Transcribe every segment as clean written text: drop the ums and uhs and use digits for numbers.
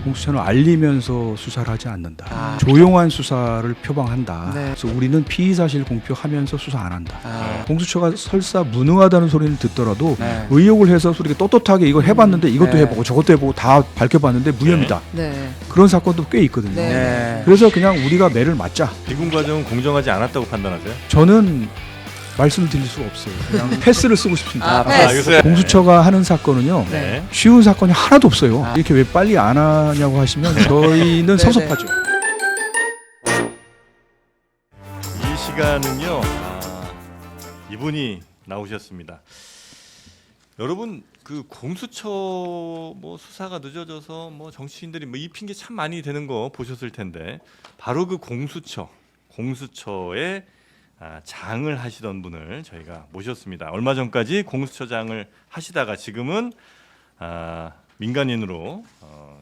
공수처는 알리면서 수사를 하지 않는다. 조용한 수사를 표방한다. 네. 그래서 우리는 피의사실 공표하면서 수사 안 한다. 공수처가 설사 무능하다는 소리를 듣더라도 네. 의혹을 해서 우리가 떳떳하게 이거 해봤는데 이것도 네. 해보고 저것도 해보고 다 밝혀봤는데 무혐의다. 네. 그런 사건도 꽤 있거든요. 네. 그래서 그냥 우리가 매를 맞자. 비군 과정은 공정하지 않았다고 판단하세요? 저는 말씀을 드릴 수가 없어요. 그냥 패스를 쓰고 싶습니다. 패스. 공수처가 하는 사건은요. 네. 쉬운 사건이 하나도 없어요. 이렇게 왜 빨리 안 하냐고 하시면 저희는 섭섭하죠. 이 시간은요. 이분이 나오셨습니다. 여러분 그 공수처 뭐 수사가 늦어져서 뭐 정치인들이 뭐 이 핑계 참 많이 되는 거 보셨을 텐데 바로 그 공수처의 장을 하시던 분을 저희가 모셨습니다. 얼마 전까지 공수처장을 하시다가 지금은 민간인으로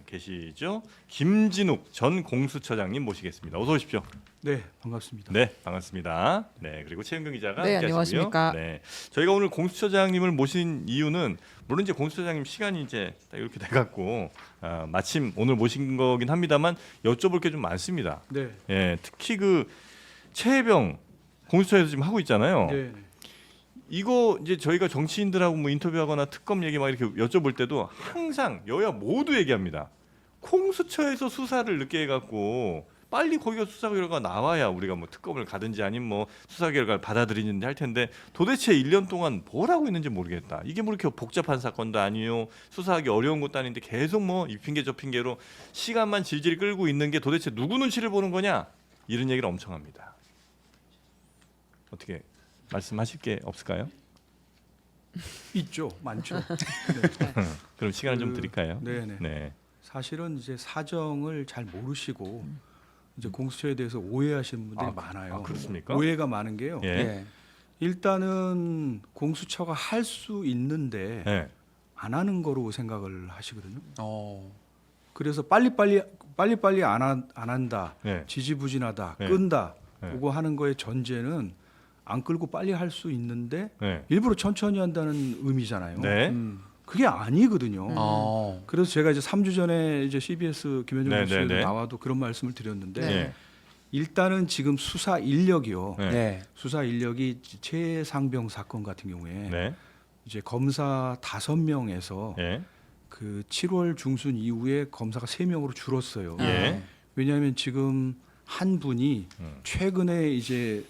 계시죠. 김진욱 전 공수처장님 모시겠습니다. 어서 오십시오. 네, 반갑습니다. 네, 반갑습니다. 네, 그리고 최은경 기자가 네, 함께하시고요. 안녕하십니까. 네, 저희가 오늘 공수처장님을 모신 이유는 물론 이제 공수처장님 시간이 이제 딱 이렇게 돼갖고 마침 오늘 모신 거긴 합니다만 여쭤볼 게 좀 많습니다. 네. 예, 특히 그 최혜병 공수처에서 지금 하고 있잖아요. 네. 이거 이제 저희가 정치인들하고 뭐 인터뷰하거나 특검 얘기 막 이렇게 여쭤볼 때도 항상 여야 모두 얘기합니다. 공수처에서 수사를 늦게 해갖고 빨리 거기가 수사 결과가 나와야 우리가 뭐 특검을 가든지 아니면 뭐 수사 결과를 받아들이는지 할 텐데 도대체 1년 동안 뭘 하고 있는지 모르겠다. 이게 뭐 이렇게 복잡한 사건도 아니요, 수사하기 어려운 것도 아닌데 계속 뭐 이 핑계 저 핑계로 시간만 질질 끌고 있는 게 도대체 누구 눈치를 보는 거냐, 이런 얘기를 엄청 합니다. 어떻게 말씀하실 게 없을까요? 있죠, 많죠. 네. 그럼 시간을 좀 드릴까요? 네네. 네. 사실은 이제 사정을 잘 모르시고 이제 공수처에 대해서 오해하시는 분들이 많아요. 그렇습니까? 오해가 많은 게요. 예. 예. 일단은 공수처가 할 수 있는데 예. 안 하는 거로 생각을 하시거든요. 어. 그래서 빨리빨리 안 한다, 예. 지지부진하다, 네. 끈다, 네. 그거 하는 거의 전제는 안 끌고 빨리 할 수 있는데 네. 일부러 천천히 한다는 의미잖아요. 네. 그게 아니거든요. 어. 그래서 제가 이제 3주 전에 이제 CBS 김현정 네, 교수에 네, 네. 나와도 그런 말씀을 드렸는데 네. 일단은 지금 수사 인력이요. 네. 네. 수사 인력이 최상병 사건 같은 경우에 네. 이제 검사 5명에서 예. 그 7월 중순 이후에 검사가 3명으로 줄었어요. 예. 왜냐하면 지금 한 분이 음. 최근에 이제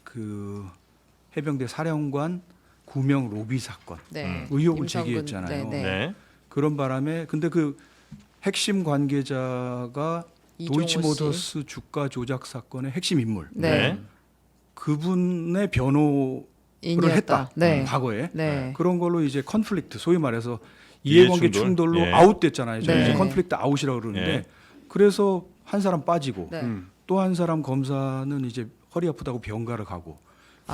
그 해병대 사령관 9명 로비 사건 네. 의혹을 임성근, 제기했잖아요. 네, 네. 네. 그런 바람에 근데 그 핵심 관계자가 이종호 도이치모터스 주가 조작 사건의 핵심 인물 네. 그분의 변호를 인이었다. 했다. 네. 과거에 네. 그런 걸로 이제 컨플릭트 소위 말해서 이해관계 이해충돌? 충돌로 예. 아웃됐잖아요. 저희 네. 이제 컨플릭트 아웃이라고 그러는데 예. 그래서 한 사람 빠지고 네. 또 한 사람 검사는 이제 허리 아프다고 병가를 가고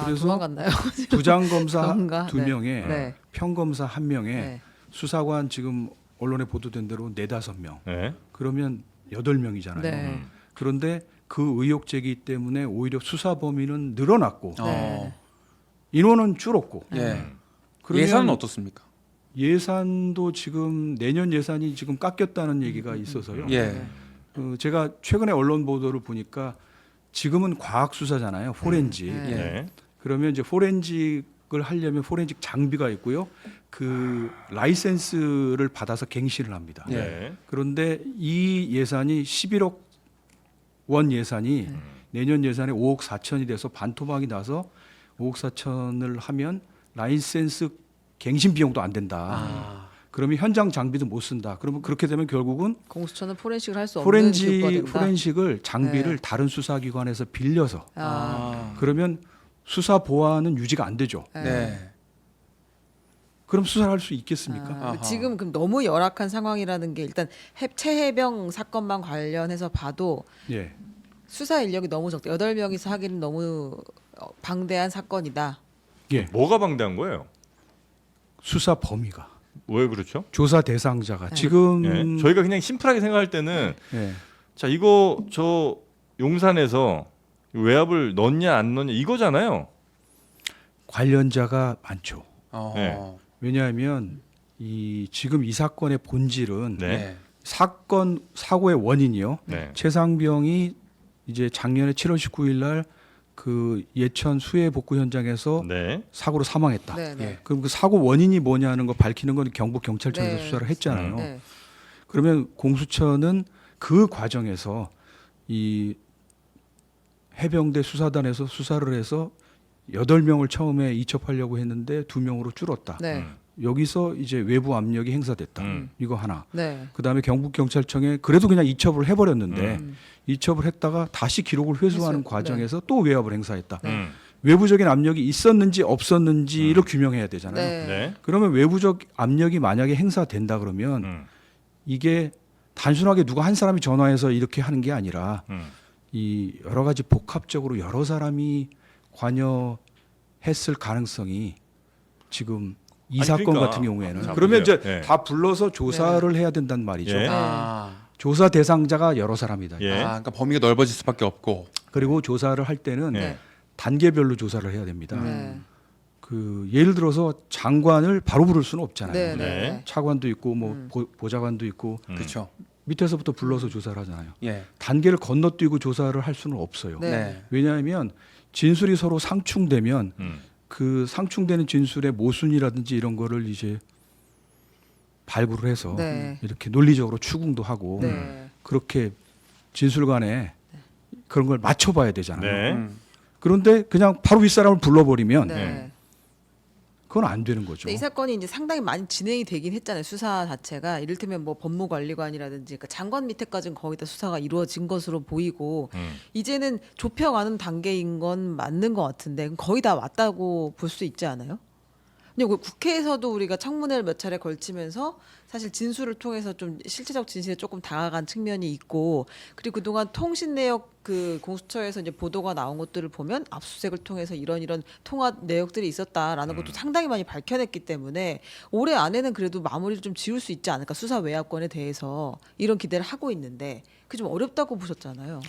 그래서 도망갔나요? 부장 검사 병가? 2명에 네. 평검사 1명에 네. 수사관 지금 언론에 보도된 대로 4-5명 네. 그러면 8명이잖아요. 네. 그런데 그 의혹 제기 때문에 오히려 수사 범위는 늘어났고 네. 인원은 줄었고 예. 그러면 예산은 어떻습니까? 예산도 지금 내년 예산이 지금 깎였다는 얘기가 있어서요. 예. 제가 최근에 언론 보도를 보니까 지금은 과학 수사잖아요. 포렌직. 네. 네. 그러면 이제 포렌직을 하려면 포렌직 장비가 있고요. 그 라이센스를 받아서 갱신을 합니다. 예. 네. 그런데 이 예산이 11억 원 예산이 내년 예산에 5억 4천이 돼서 반토막이 나서 5억 4천을 하면 라이센스 갱신 비용도 안 된다. 아. 그러면 현장 장비도 못 쓴다. 그러면 그렇게 되면 결국은 공수처는 포렌식을 할 수 없는 기구가 된다. 포렌식을 장비를 네. 다른 수사기관에서 빌려서 아. 그러면 수사 보안은 유지가 안 되죠. 네. 그럼 수사를 할 수 있겠습니까? 아하. 지금 그럼 너무 열악한 상황이라는 게 일단 최해병 사건만 관련해서 봐도 예. 수사 인력이 너무 적다. 8명이서 하기는 너무 방대한 사건이다. 예. 뭐가 방대한 거예요? 수사 범위가 왜 그렇죠? 조사 대상자가 지금 예. 저희가 그냥 심플하게 생각할 때는 예. 자 이거 저 용산에서 외압을 넣냐 안 넣냐 이거잖아요. 관련자가 많죠. 어. 네. 왜냐하면 지금 이 사건의 본질은 네. 네. 사고의 원인이요. 네. 최상병이 이제 작년에 7월 19일 날 그 예천 수해 복구 현장에서 네. 사고로 사망했다. 네, 네. 그럼 그 사고 원인이 뭐냐는 거 밝히는 건 경북 경찰청에서 네. 수사를 했잖아요. 네. 그러면 공수처는 그 과정에서 이 해병대 수사단에서 수사를 해서 8명을 처음에 이첩하려고 했는데 2명으로 줄었다. 네. 여기서 이제 외부 압력이 행사됐다. 이거 하나. 네. 그다음에 경북 경찰청에 그래도 그냥 이첩을 해버렸는데 음. 이첩을 했다가 다시 기록을 회수하는 회수, 과정에서 또 외압을 행사했다. 음. 외부적인 압력이 있었는지 없었는지를 규명해야 되잖아요. 네. 네. 그러면 외부적 압력이 만약에 행사된다 그러면 음. 이게 단순하게 누가 한 사람이 전화해서 이렇게 하는 게 아니라 음. 이 여러 가지 복합적으로 여러 사람이 관여했을 가능성이 지금 이 아니, 사건 그러니까. 같은 경우에는 자, 그러면 이제 보세요. 예. 다 불러서 조사를 해야 된단 말이죠. 예. 아, 조사 대상자가 여러 사람이다. 예. 그러니까 범위가 넓어질 수밖에 없고. 그리고 조사를 할 때는 네. 단계별로 조사를 해야 됩니다. 네. 그 예를 들어서 장관을 바로 부를 수는 없잖아요. 네. 네. 차관도 있고 뭐 보좌관도 있고 그렇죠. 밑에서부터 불러서 조사를 하잖아요. 예. 단계를 건너뛰고 조사를 할 수는 없어요. 네. 네. 왜냐하면 진술이 서로 상충되면 음. 그 상충되는 진술의 모순이라든지 이런 거를 이제 발굴을 해서 네. 이렇게 논리적으로 추궁도 하고 네. 그렇게 진술 간에 그런 걸 맞춰봐야 되잖아요. 네. 음. 그런데 그냥 바로 윗사람을 불러버리면 네. 그건 안 되는 거죠. 근데 이 사건이 이제 상당히 많이 진행이 되긴 했잖아요. 수사 자체가 이를테면 뭐 법무관리관이라든지 그러니까 장관 밑에까지는 거의 다 수사가 이루어진 것으로 보이고 이제는 좁혀가는 단계인 건 맞는 것 같은데 그럼 거의 다 왔다고 볼 수 있지 않아요? 근데 국회에서도 우리가 청문회를 몇 차례 걸치면서 사실 진술을 통해서 좀 실체적 진실에 조금 다가간 측면이 있고 그리고 그동안 통신 내역 그 공수처에서 이제 보도가 나온 것들을 보면 압수수색을 통해서 이런 통화 내역들이 있었다라는 것도 상당히 많이 밝혀냈기 때문에 올해 안에는 그래도 마무리를 좀 지을 수 있지 않을까 수사 외압권에 대해서 이런 기대를 하고 있는데 그게 좀 어렵다고 보셨잖아요.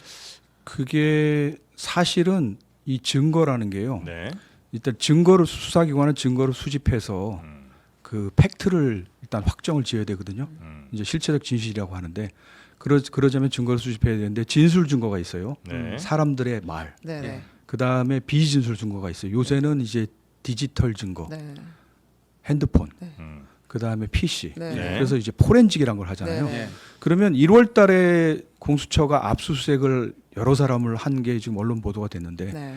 그게 사실은 이 증거라는 게요. 네. 일단 수사기관은 증거를 수집해서 그 팩트를 일단 확정을 지어야 되거든요. 이제 실체적 진실이라고 하는데 그러자면 증거를 수집해야 되는데 진술 증거가 있어요. 네. 사람들의 말. 네네. 예. 그 다음에 비진술 증거가 있어요. 요새는 이제 디지털 증거, 네. 핸드폰, 음. 그 다음에 PC. 네. 네. 그래서 이제 포렌직이란 걸 하잖아요. 네. 예. 그러면 1월달에 공수처가 압수수색을 여러 사람을 한 게 지금 언론 보도가 됐는데 네.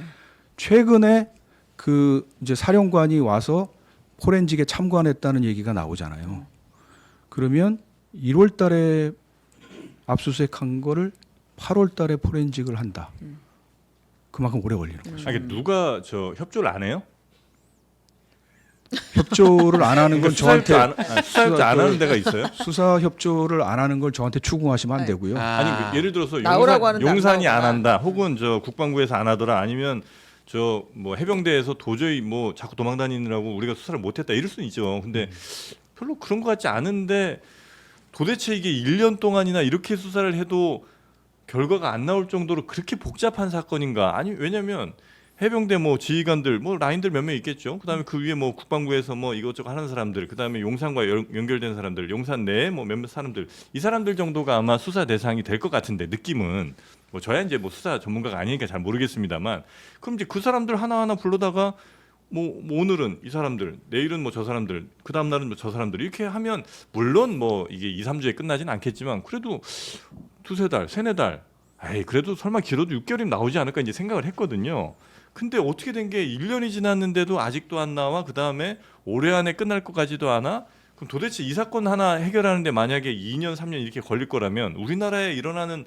최근에 그 이제 사령관이 와서 포렌직에 참관했다는 얘기가 나오잖아요. 그러면 1월달에 압수수색한 거를 8월달에 포렌직을 한다. 그만큼 오래 걸리는 거죠. 아, 이게 누가 저 협조를 안 해요? 협조를 안 하는 건 저한테 수사 협조 안 하는 데가 있어요? 수사 협조를 안 하는 걸 저한테 추궁하시면 안 네. 되고요. 아니 그 예를 들어서 나오라고 하는데 안 용산이 안 나오거나. 한다, 혹은 저 국방부에서 안 하더라, 아니면 저 뭐 해병대에서 도저히 뭐 자꾸 도망다니느라고 우리가 수사를 못했다 이럴 수는 있죠. 근데 별로 그런 것 같지 않은데 도대체 이게 1년 동안이나 이렇게 수사를 해도 결과가 안 나올 정도로 그렇게 복잡한 사건인가? 아니 왜냐면 해병대 뭐 지휘관들 뭐 라인들 몇 명 있겠죠. 그다음에 그 위에 뭐 국방부에서 뭐 이것저것 하는 사람들, 그다음에 용산과 연결된 사람들, 용산 내에 뭐 몇몇 사람들, 이 사람들 정도가 아마 수사 대상이 될 것 같은데 느낌은 뭐 저야 이제 뭐 수사 전문가가 아니니까 잘 모르겠습니다만 그럼 이제 그 사람들 하나하나 불러다가 뭐 오늘은 이 사람들, 내일은 뭐 저 사람들, 그 다음 날은 뭐 저 사람들 이렇게 하면 물론 뭐 이게 2, 3주에 끝나진 않겠지만 그래도 두세 달, 세네 달, 에이 그래도 설마 길어도 6개월이면 나오지 않을까 이제 생각을 했거든요. 근데 어떻게 된 게 1년이 지났는데도 아직도 안 나와. 그다음에 올해 안에 끝날 것까지도 않아. 그럼 도대체 이 사건 하나 해결하는데 만약에 2년, 3년 이렇게 걸릴 거라면 우리나라에 일어나는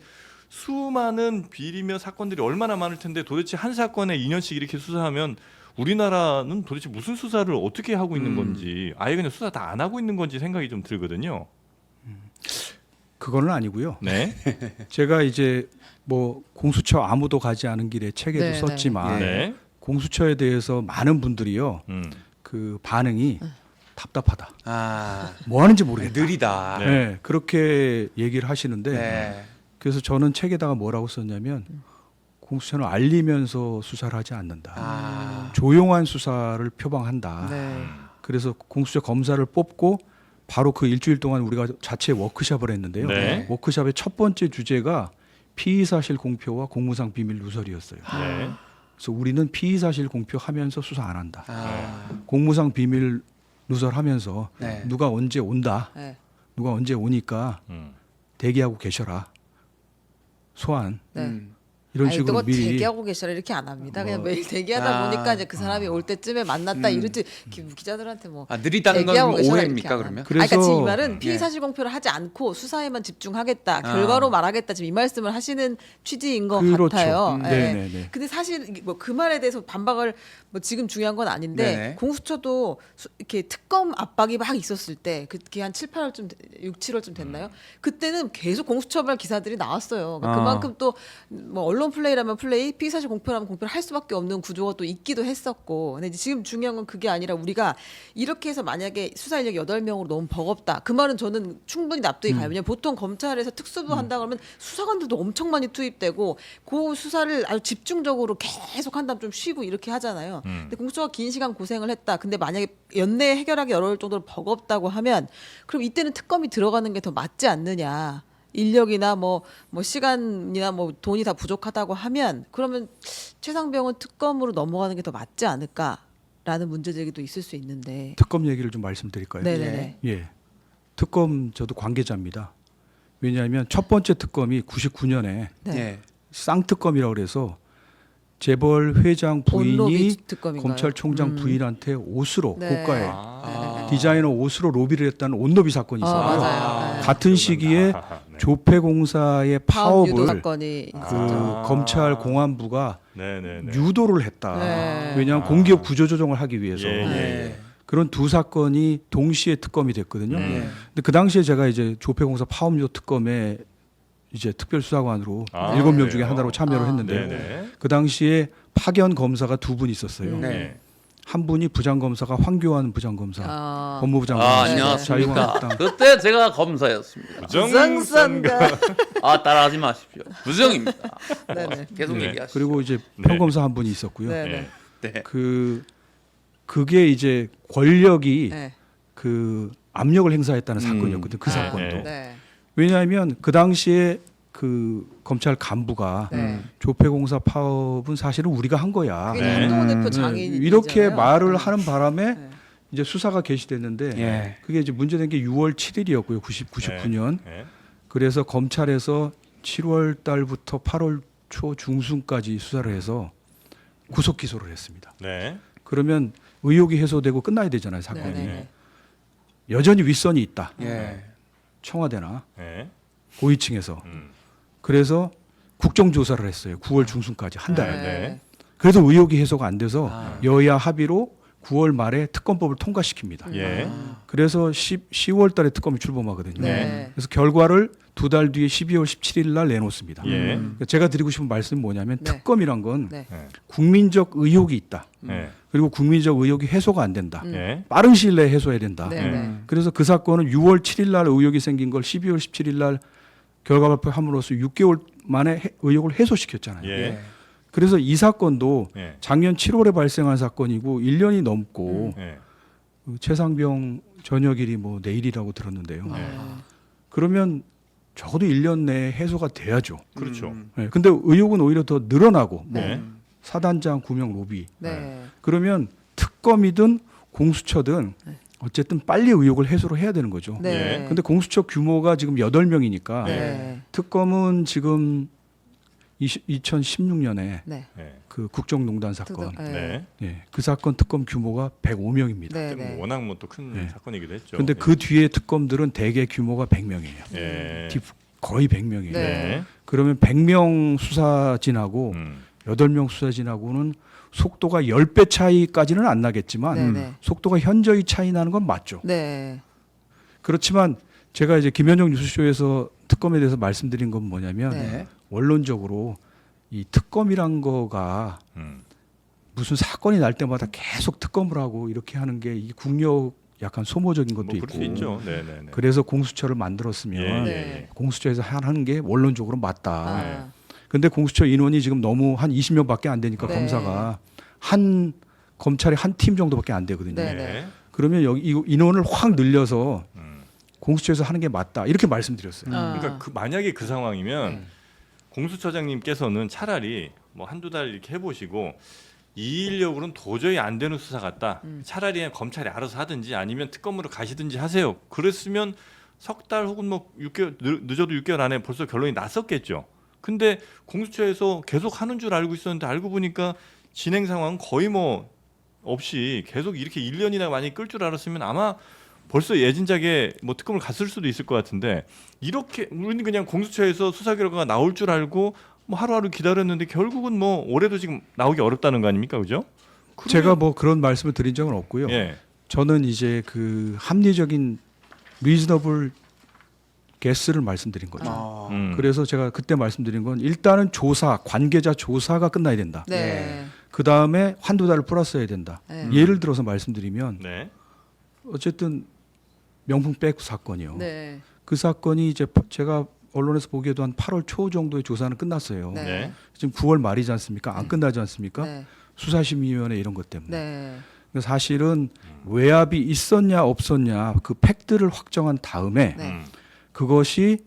수많은 비리며 사건들이 얼마나 많을 텐데 도대체 한 사건에 2년씩 이렇게 수사하면 우리나라는 도대체 무슨 수사를 어떻게 하고 있는 건지, 아예 그냥 수사 다 안 하고 있는 건지 생각이 좀 들거든요. 그거는 아니고요. 네. 제가 이제 뭐 공수처 아무도 가지 않은 길에 책에도 네, 썼지만 네. 공수처에 대해서 많은 분들이요. 그 반응이 답답하다. 아, 뭐 하는지 모르겠다. 느리다. 네. 네, 그렇게 얘기를 하시는데 네. 그래서 저는 책에다가 뭐라고 썼냐면 공수처는 알리면서 수사를 하지 않는다. 아, 조용한 수사를 표방한다. 네. 그래서 공수처 검사를 뽑고 바로 그 일주일 동안 우리가 자체 워크숍을 했는데요. 네. 워크숍의 첫 번째 주제가 피의 사실 공표와 공무상 비밀 누설이었어요. 네. 그래서 우리는 피의 사실 공표하면서 수사 안 한다. 아, 공무상 비밀 누설하면서 네. 누가 언제 온다. 네. 누가 언제 오니까 대기하고 계셔라. 소환 네. 이런 아니, 식으로 또 미리 대기하고 계시라 이렇게 안 합니다. 그냥 뭐, 매일 대기하다 아. 보니까 이제 그 사람이 올 때쯤에 만났다 이러지 기자들한테 뭐 느리다는 건 대기하고 뭐 계셔라 오해입니까 이렇게 안 그러면? 합니다. 아니, 그러니까 지금 이 그래서- 말은 피의 네. 사실 공표를 하지 않고 수사에만 집중하겠다. 결과로 말하겠다. 지금 이 말씀을 하시는 취지인 것 그렇죠. 같아요. 예. 네네네. 근데 사실 뭐 그 말에 대해서 반박을 뭐 지금 중요한 건 아닌데 네네. 공수처도 이렇게 특검 압박이 막 있었을 때 그게 한 7, 8월쯤 6, 7월쯤 됐나요? 그때는 계속 공수처발 기사들이 나왔어요. 그러니까 그만큼 또 뭐 언론 플레이라면 플레이, 피의 사실 공표라면 공표를 할 수밖에 없는 구조가 또 있기도 했었고. 근데 이제 지금 중요한 건 그게 아니라 우리가 이렇게 해서 만약에 수사 인력 8명으로 너무 버겁다. 그 말은 저는 충분히 납득이 가요. 왜냐면 보통 검찰에서 특수부 한다 그러면 수사관들도 엄청 많이 투입되고 그 수사를 아주 집중적으로 계속 한다면 좀 쉬고 이렇게 하잖아요. 근데 공수처가 긴 시간 고생을 했다. 근데 만약에 연내에 해결하기 어려울 정도로 버겁다고 하면 그럼 이때는 특검이 들어가는 게 더 맞지 않느냐. 인력이나 뭐 시간이나 뭐 돈이 다 부족하다고 하면 그러면 최상병은 특검으로 넘어가는 게 더 맞지 않을까라는 문제 제기도 있을 수 있는데. 특검 얘기를 좀 말씀드릴까요? 네네네. 예. 특검 저도 관계자입니다. 왜냐하면 첫 번째 특검이 99년에 네. 예. 쌍특검이라고 그래서 재벌 회장 부인이 온로비 특검인가요? 검찰총장 부인한테 옷으로 네. 고가의 아. 디자이너 옷으로 로비를 했다는 온로비 사건이 있어요. 맞아요. 네. 같은 시기에 조폐공사의 파업 유도 파업을 사건이 그 있었죠. 검찰 공안부가 네네네. 유도를 했다. 네. 왜냐하면 공기업 구조 조정을 하기 위해서 예, 예. 네. 그런 두 사건이 동시에 특검이 됐거든요. 네. 근데 그 당시에 제가 이제 조폐공사 파업 유도 특검에 이제 특별수사관으로 아, 7명 중에 그래요? 하나로 참여를 했는데 네네. 그 당시에 파견 검사가 두 분 있었어요. 네. 한 분이 부장검사가 황교안 부장검사, 아. 법무부 장관, 안녕하십니까. 자유한국당. 그때 제가 검사였습니다. 부정선거. 아 따라하지 마십시오. 부정입니다. 네네. 계속 네. 얘기하시죠. 그리고 이제 네. 평검사 한 분이 있었고요. 네네. 네. 그게 이제 권력이 네. 그 압력을 행사했다는 사건이었거든요. 그 아, 사건도. 네. 왜냐하면 그 당시에 그 검찰 간부가 네. 조폐공사 파업은 사실은 우리가 한 거야. 그게 네. 한동훈 대표 네, 장인 이렇게 말을 하는 바람에 네. 이제 수사가 개시됐는데 예. 그게 이제 문제된 게 6월 7일이었고요. 99년. 네. 그래서 검찰에서 7월 달부터 8월 초 중순까지 수사를 해서 구속 기소를 했습니다. 네. 그러면 의혹이 해소되고 끝나야 되잖아요, 사건이. 네네. 여전히 윗선이 있다. 예. 청와대나 네. 고위층에서. 음. 그래서 국정조사를 했어요. 9월 중순까지 한 달. 네. 그래서 의혹이 해소가 안 돼서 아. 여야 합의로 9월 말에 특검법을 통과시킵니다. 예. 그래서 10월 달에 특검이 출범하거든요. 네. 그래서 결과를 두 달 뒤에 12월 17일 날 내놓습니다. 예. 그러니까 제가 드리고 싶은 말씀은 뭐냐면 네. 특검이란 건 네. 국민적 의혹이 있다. 네. 그리고 국민적 의혹이 해소가 안 된다. 네. 빠른 시일 내에 해소해야 된다. 네. 네. 그래서 그 사건은 6월 7일 날 의혹이 생긴 걸 12월 17일 날 결과 발표함으로써 6개월 만에 의혹을 해소시켰잖아요. 예. 그래서 이 사건도 예. 작년 7월에 발생한 사건이고 1년이 넘고 예. 그 최상병 전역일이 뭐 내일이라고 들었는데요. 네. 그러면 적어도 1년 내에 해소가 돼야죠. 그렇죠. 네, 근데 의혹은 오히려 더 늘어나고 뭐 네. 사단장 구명 로비. 네. 그러면 특검이든 공수처든 어쨌든 빨리 의혹을 해소를 해야 되는 거죠. 네. 근데 공수처 규모가 지금 8명이니까 네. 특검은 지금 2016년에 네. 네. 그 국정농단 사건, 네. 네. 예, 그 사건 특검 규모가 105명입니다. 네. 그때 뭐 워낙 뭐 또 큰 네. 사건이기도 했죠. 근데 그 뒤에 특검들은 대개 규모가 100명이에요. 예. 거의 100명이에요. 네. 그러면 100명 수사진하고 음. 8명 수사진하고는 속도가 10배 차이까지는 안 나겠지만 네네. 속도가 현저히 차이 나는 건 맞죠. 네. 그렇지만 제가 이제 김현정 뉴스쇼에서 특검에 대해서 말씀드린 건 뭐냐면 네. 원론적으로 이 특검이란 거가 음. 무슨 사건이 날 때마다 계속 특검을 하고 이렇게 하는 게 이 국력 약간 소모적인 것도 뭐 그럴 수 있고 있죠. 네, 네, 네. 그래서 공수처를 만들었으면 예, 네. 예, 공수처에서 하는 게 원론적으로 맞다. 아. 근데 공수처 인원이 지금 너무 한 20명밖에 안 되니까 네. 검사가 한 검찰이 한 팀 정도밖에 안 되거든요. 예. 네. 그러면 여기 이 인원을 확 늘려서 공수처에서 하는 게 맞다 이렇게 말씀드렸어요. 그러니까 만약에 그 상황이면 공수처장님께서는 차라리 뭐 한두 달 이렇게 해보시고 이 인력으로는 도저히 안 되는 수사 같다. 차라리 그냥 검찰이 알아서 하든지 아니면 특검으로 가시든지 하세요. 그랬으면 석 달 혹은 뭐 6개월 늦어도 6개월 안에 벌써 결론이 났었겠죠. 근데 공수처에서 계속 하는 줄 알고 있었는데 알고 보니까 진행 상황은 거의 뭐 없이 계속 이렇게 1년이나 많이 끌 줄 알았으면 아마 벌써 예진작에 뭐 특검을 갔을 수도 있을 것 같은데 이렇게 우리는 그냥 공수처에서 수사 결과가 나올 줄 알고 뭐 하루하루 기다렸는데 결국은 뭐 올해도 지금 나오기 어렵다는 거 아닙니까, 그죠? 제가 뭐 그런 말씀을 드린 적은 없고요. 예, 저는 이제 그 합리적인 리즈너블 게스를 말씀드린 거죠. 아. 그래서 제가 그때 말씀드린 건 일단은 조사, 관계자 조사가 끝나야 된다. 네. 그 다음에 한두 달을 풀었어야 된다. 네. 예를 들어서 말씀드리면 네, 어쨌든 명품백 사건이요. 네. 그 사건이 이제 제가 언론에서 보기에도 한 8월 초 정도의 조사는 끝났어요. 네. 네, 지금 9월 말이지 않습니까? 안 끝나지 않습니까? 네. 수사심의위원회 이런 것 때문에. 네. 그러니까 사실은 외압이 있었냐 없었냐 그 팩트를 확정한 다음에 네. 그것이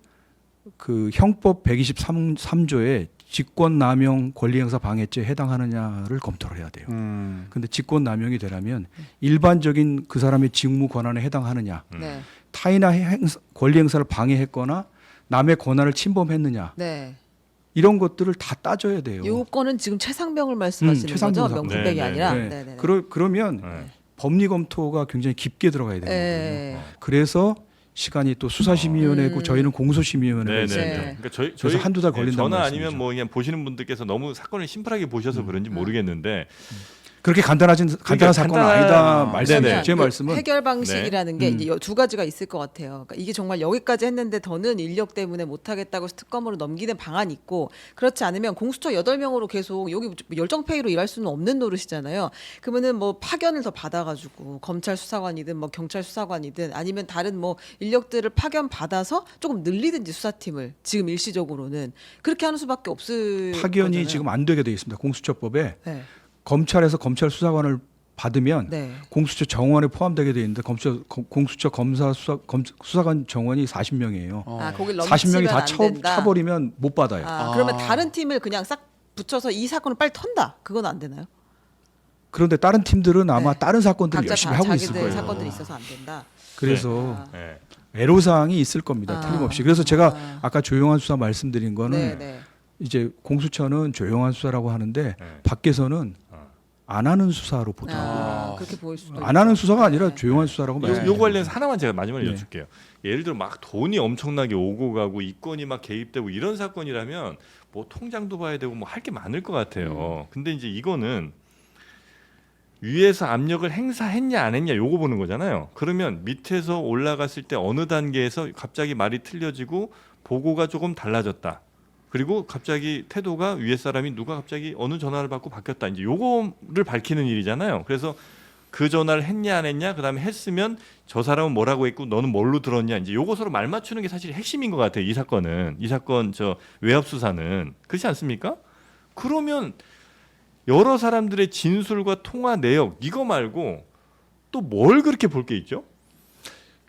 그 형법 123조의 직권남용 권리행사 방해죄에 해당하느냐를 검토를 해야 돼요. 근데 직권남용이 되려면 일반적인 그 사람의 직무 권한에 해당하느냐, 네. 타인의 권리행사를 방해했거나 남의 권한을 침범했느냐 네. 이런 것들을 다 따져야 돼요. 요거는 지금 최상병을 말씀하시는 최상병 거죠? 사건. 명품백이 네, 아니라. 네. 네. 네. 그러면 네. 법리 검토가 굉장히 깊게 들어가야 되는 거거든요. 네. 그래서 시간이 또 수사심의위원회고 저희는 공소심의위원회가 네, 있습니다. 네, 네. 네. 그러니까 저희 그래서 한두 달 걸린다는 저나 말씀이죠. 아니면 뭐 그냥 보시는 분들께서 너무 사건을 심플하게 보셔서 그런지 모르겠는데 그렇게 간단한 사건은 간단한- 아니다 말씀이죠. 네네. 제 그 말씀은 해결 방식이라는 게 네. 이제 두 가지가 있을 것 같아요. 그러니까 이게 정말 여기까지 했는데 더는 인력 때문에 못 하겠다고 해서 특검으로 넘기는 방안이 있고 그렇지 않으면 공수처 8명으로 계속 여기 열정페이로 일할 수는 없는 노릇이잖아요. 그러면은 뭐 파견을 더 받아가지고 검찰 수사관이든 뭐 경찰 수사관이든 아니면 다른 뭐 인력들을 파견 받아서 조금 늘리든지 수사팀을 지금 일시적으로는 그렇게 하는 수밖에 없을 파견이 거잖아요. 지금 안 되게 돼 있습니다. 공수처법에 네. 검찰에서 검찰 수사관을 받으면 네. 공수처 정원에 포함되게 돼 있는데 공수처 검사 수사관 정원이 40명이에요. 아, 거길 40명이 넘치면 다 안 된다. 차버리면 못 받아요. 그러면 다른 팀을 그냥 싹 붙여서 이 사건을 빨리 턴다. 그건 안 되나요? 그런데 다른 팀들은 아마 네. 다른 사건들을 각자 열심히 다 하고 있을 자기들 거예요. 사건들이 있어서 안 된다. 그래서 네. 애로사항이 있을 겁니다. 아. 틀림없이. 그래서 제가 아까 조용한 수사 말씀드린 거는 네, 네. 이제 공수처는 조용한 수사라고 하는데 네. 밖에서는 안 하는 수사로 보더라고요. 그렇게 보일 수도 안 하는 수사가 아니라 네. 조용한 수사라고 요 말씀드립니다. 관련해서 하나만 제가 마지막으로 네. 여쭐게요. 예를 들어 막 돈이 엄청나게 오고 가고 이권이 막 개입되고 이런 사건이라면 뭐 통장도 봐야 되고 뭐 할 게 많을 것 같아요. 근데 이제 이거는 위에서 압력을 행사했냐 안 했냐 요거 보는 거잖아요. 그러면 밑에서 올라갔을 때 어느 단계에서 갑자기 말이 틀려지고 보고가 조금 달라졌다. 그리고 갑자기 태도가 위에 사람이 누가 갑자기 어느 전화를 받고 바뀌었다. 이제 요거를 밝히는 일이잖아요. 그래서 그 전화를 했냐 안 했냐, 그다음에 했으면 저 사람은 뭐라고 했고 너는 뭘로 들었냐, 이제 요거 서로 말 맞추는 게 사실 핵심인 것 같아요. 이 사건 저 외압 수사는 그렇지 않습니까? 그러면 여러 사람들의 진술과 통화 내역 이거 말고 또 뭘 그렇게 볼 게 있죠?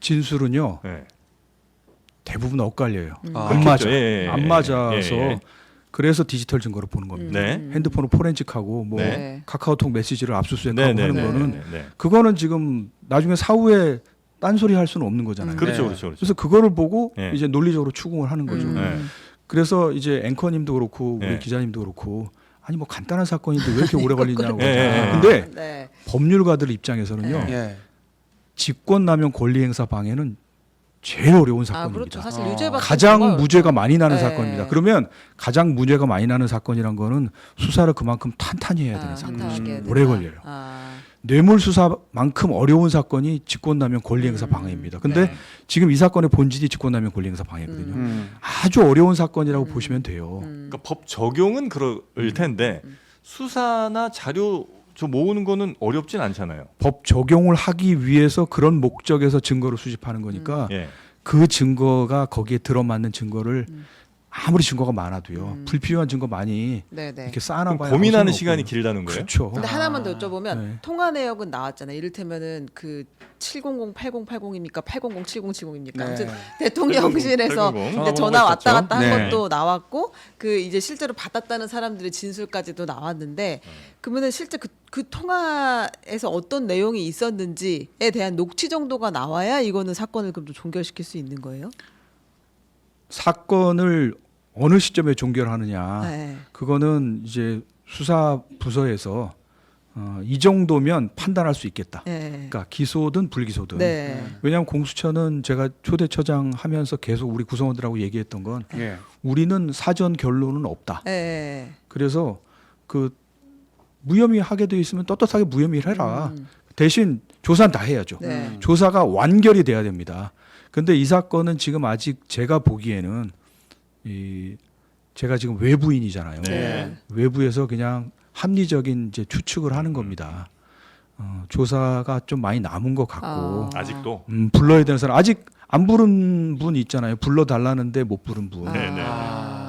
진술은요 네. 대부분 엇갈려요. 아, 안 맞아. 예, 예, 안 맞아서 예, 예. 그래서 디지털 증거로 보는 겁니다. 네. 핸드폰을 포렌식하고 뭐 네. 카카오톡 메시지를 압수수색하고 네, 하는 네, 거는 네, 네. 그거는 지금 나중에 사후에 딴소리 할 수는 없는 거잖아요. 그렇죠, 네. 그렇죠, 그렇죠. 그래서 그거를 보고 네. 이제 논리적으로 추궁을 하는 거죠. 네. 그래서 이제 앵커님도 그렇고 우리 네. 기자님도 그렇고 아니 뭐 간단한 사건인데 왜 이렇게 오래 걸리냐고. 네, 네, 네. 근데 네. 법률가들 입장에서는요. 예. 직권남용 권리행사 방해는 제일 어려운 아, 사건입니다. 그렇죠. 사실 유죄 받기 가장 정말 무죄가 많이 나는 네. 사건입니다. 그러면 가장 무죄가 많이 나는 사건이란 거는 수사를 그만큼 탄탄히 해야 되는 탄탄하게 사건이죠. 해야 오래 된다. 걸려요. 아, 뇌물 수사만큼 어려운 사건이 직권남용 권리행사 방해입니다. 근데 네. 지금 이 사건의 본질이 직권남용 권리행사 방해거든요. 아주 어려운 사건이라고 보시면 돼요. 그러니까 법 적용은 그럴 텐데 수사나 자료 저 모으는 거는 어렵진 않잖아요. 법 적용을 하기 위해서 그런 목적에서 증거를 수집하는 거니까 예. 그 증거가 거기에 들어맞는 증거를 아무리 증거가 많아도요. 불필요한 증거 많이 네네. 이렇게 그럼 쌓아놔봐야 고민하는 아무 소용없고요. 시간이 길다는 거예요? 그렇죠. 근데 하나만 더 여쭤보면 네. 통화 내역은 나왔잖아요. 이를테면은 그 700 8080입니까? 800 7070입니까? 네. 아무튼 대통령실에서 800. 이제 전화 왔다 갔다 한 네. 것도 나왔고 그 이제 실제로 받았다는 사람들의 진술까지도 나왔는데 그러면은 실제 그 통화에서 어떤 내용이 있었는지에 대한 녹취 정도가 나와야 이거는 사건을 그럼 좀 종결시킬 수 있는 거예요? 사건을 어느 시점에 종결하느냐. 네. 그거는 이제 수사 부서에서 이 정도면 판단할 수 있겠다. 네. 그러니까 기소든 불기소든. 네. 왜냐하면 공수처는 제가 초대처장 하면서 계속 우리 구성원들하고 얘기했던 건 예. 우리는 사전 결론은 없다. 네. 그래서 그 무혐의 하게 돼 있으면 떳떳하게 무혐의를 해라. 대신 조사는 다 해야죠. 네. 조사가 완결이 돼야 됩니다. 근데 이 사건은 지금 아직 제가 보기에는 제가 지금 외부인이잖아요. 네. 외부에서 그냥 합리적인 이제 추측을 하는 겁니다. 조사가 좀 많이 남은 것 같고 아직도. 불러야 되는 사람 아직 안 부른 분 있잖아요. 불러 달라는데 못 부른 분. 네, 네.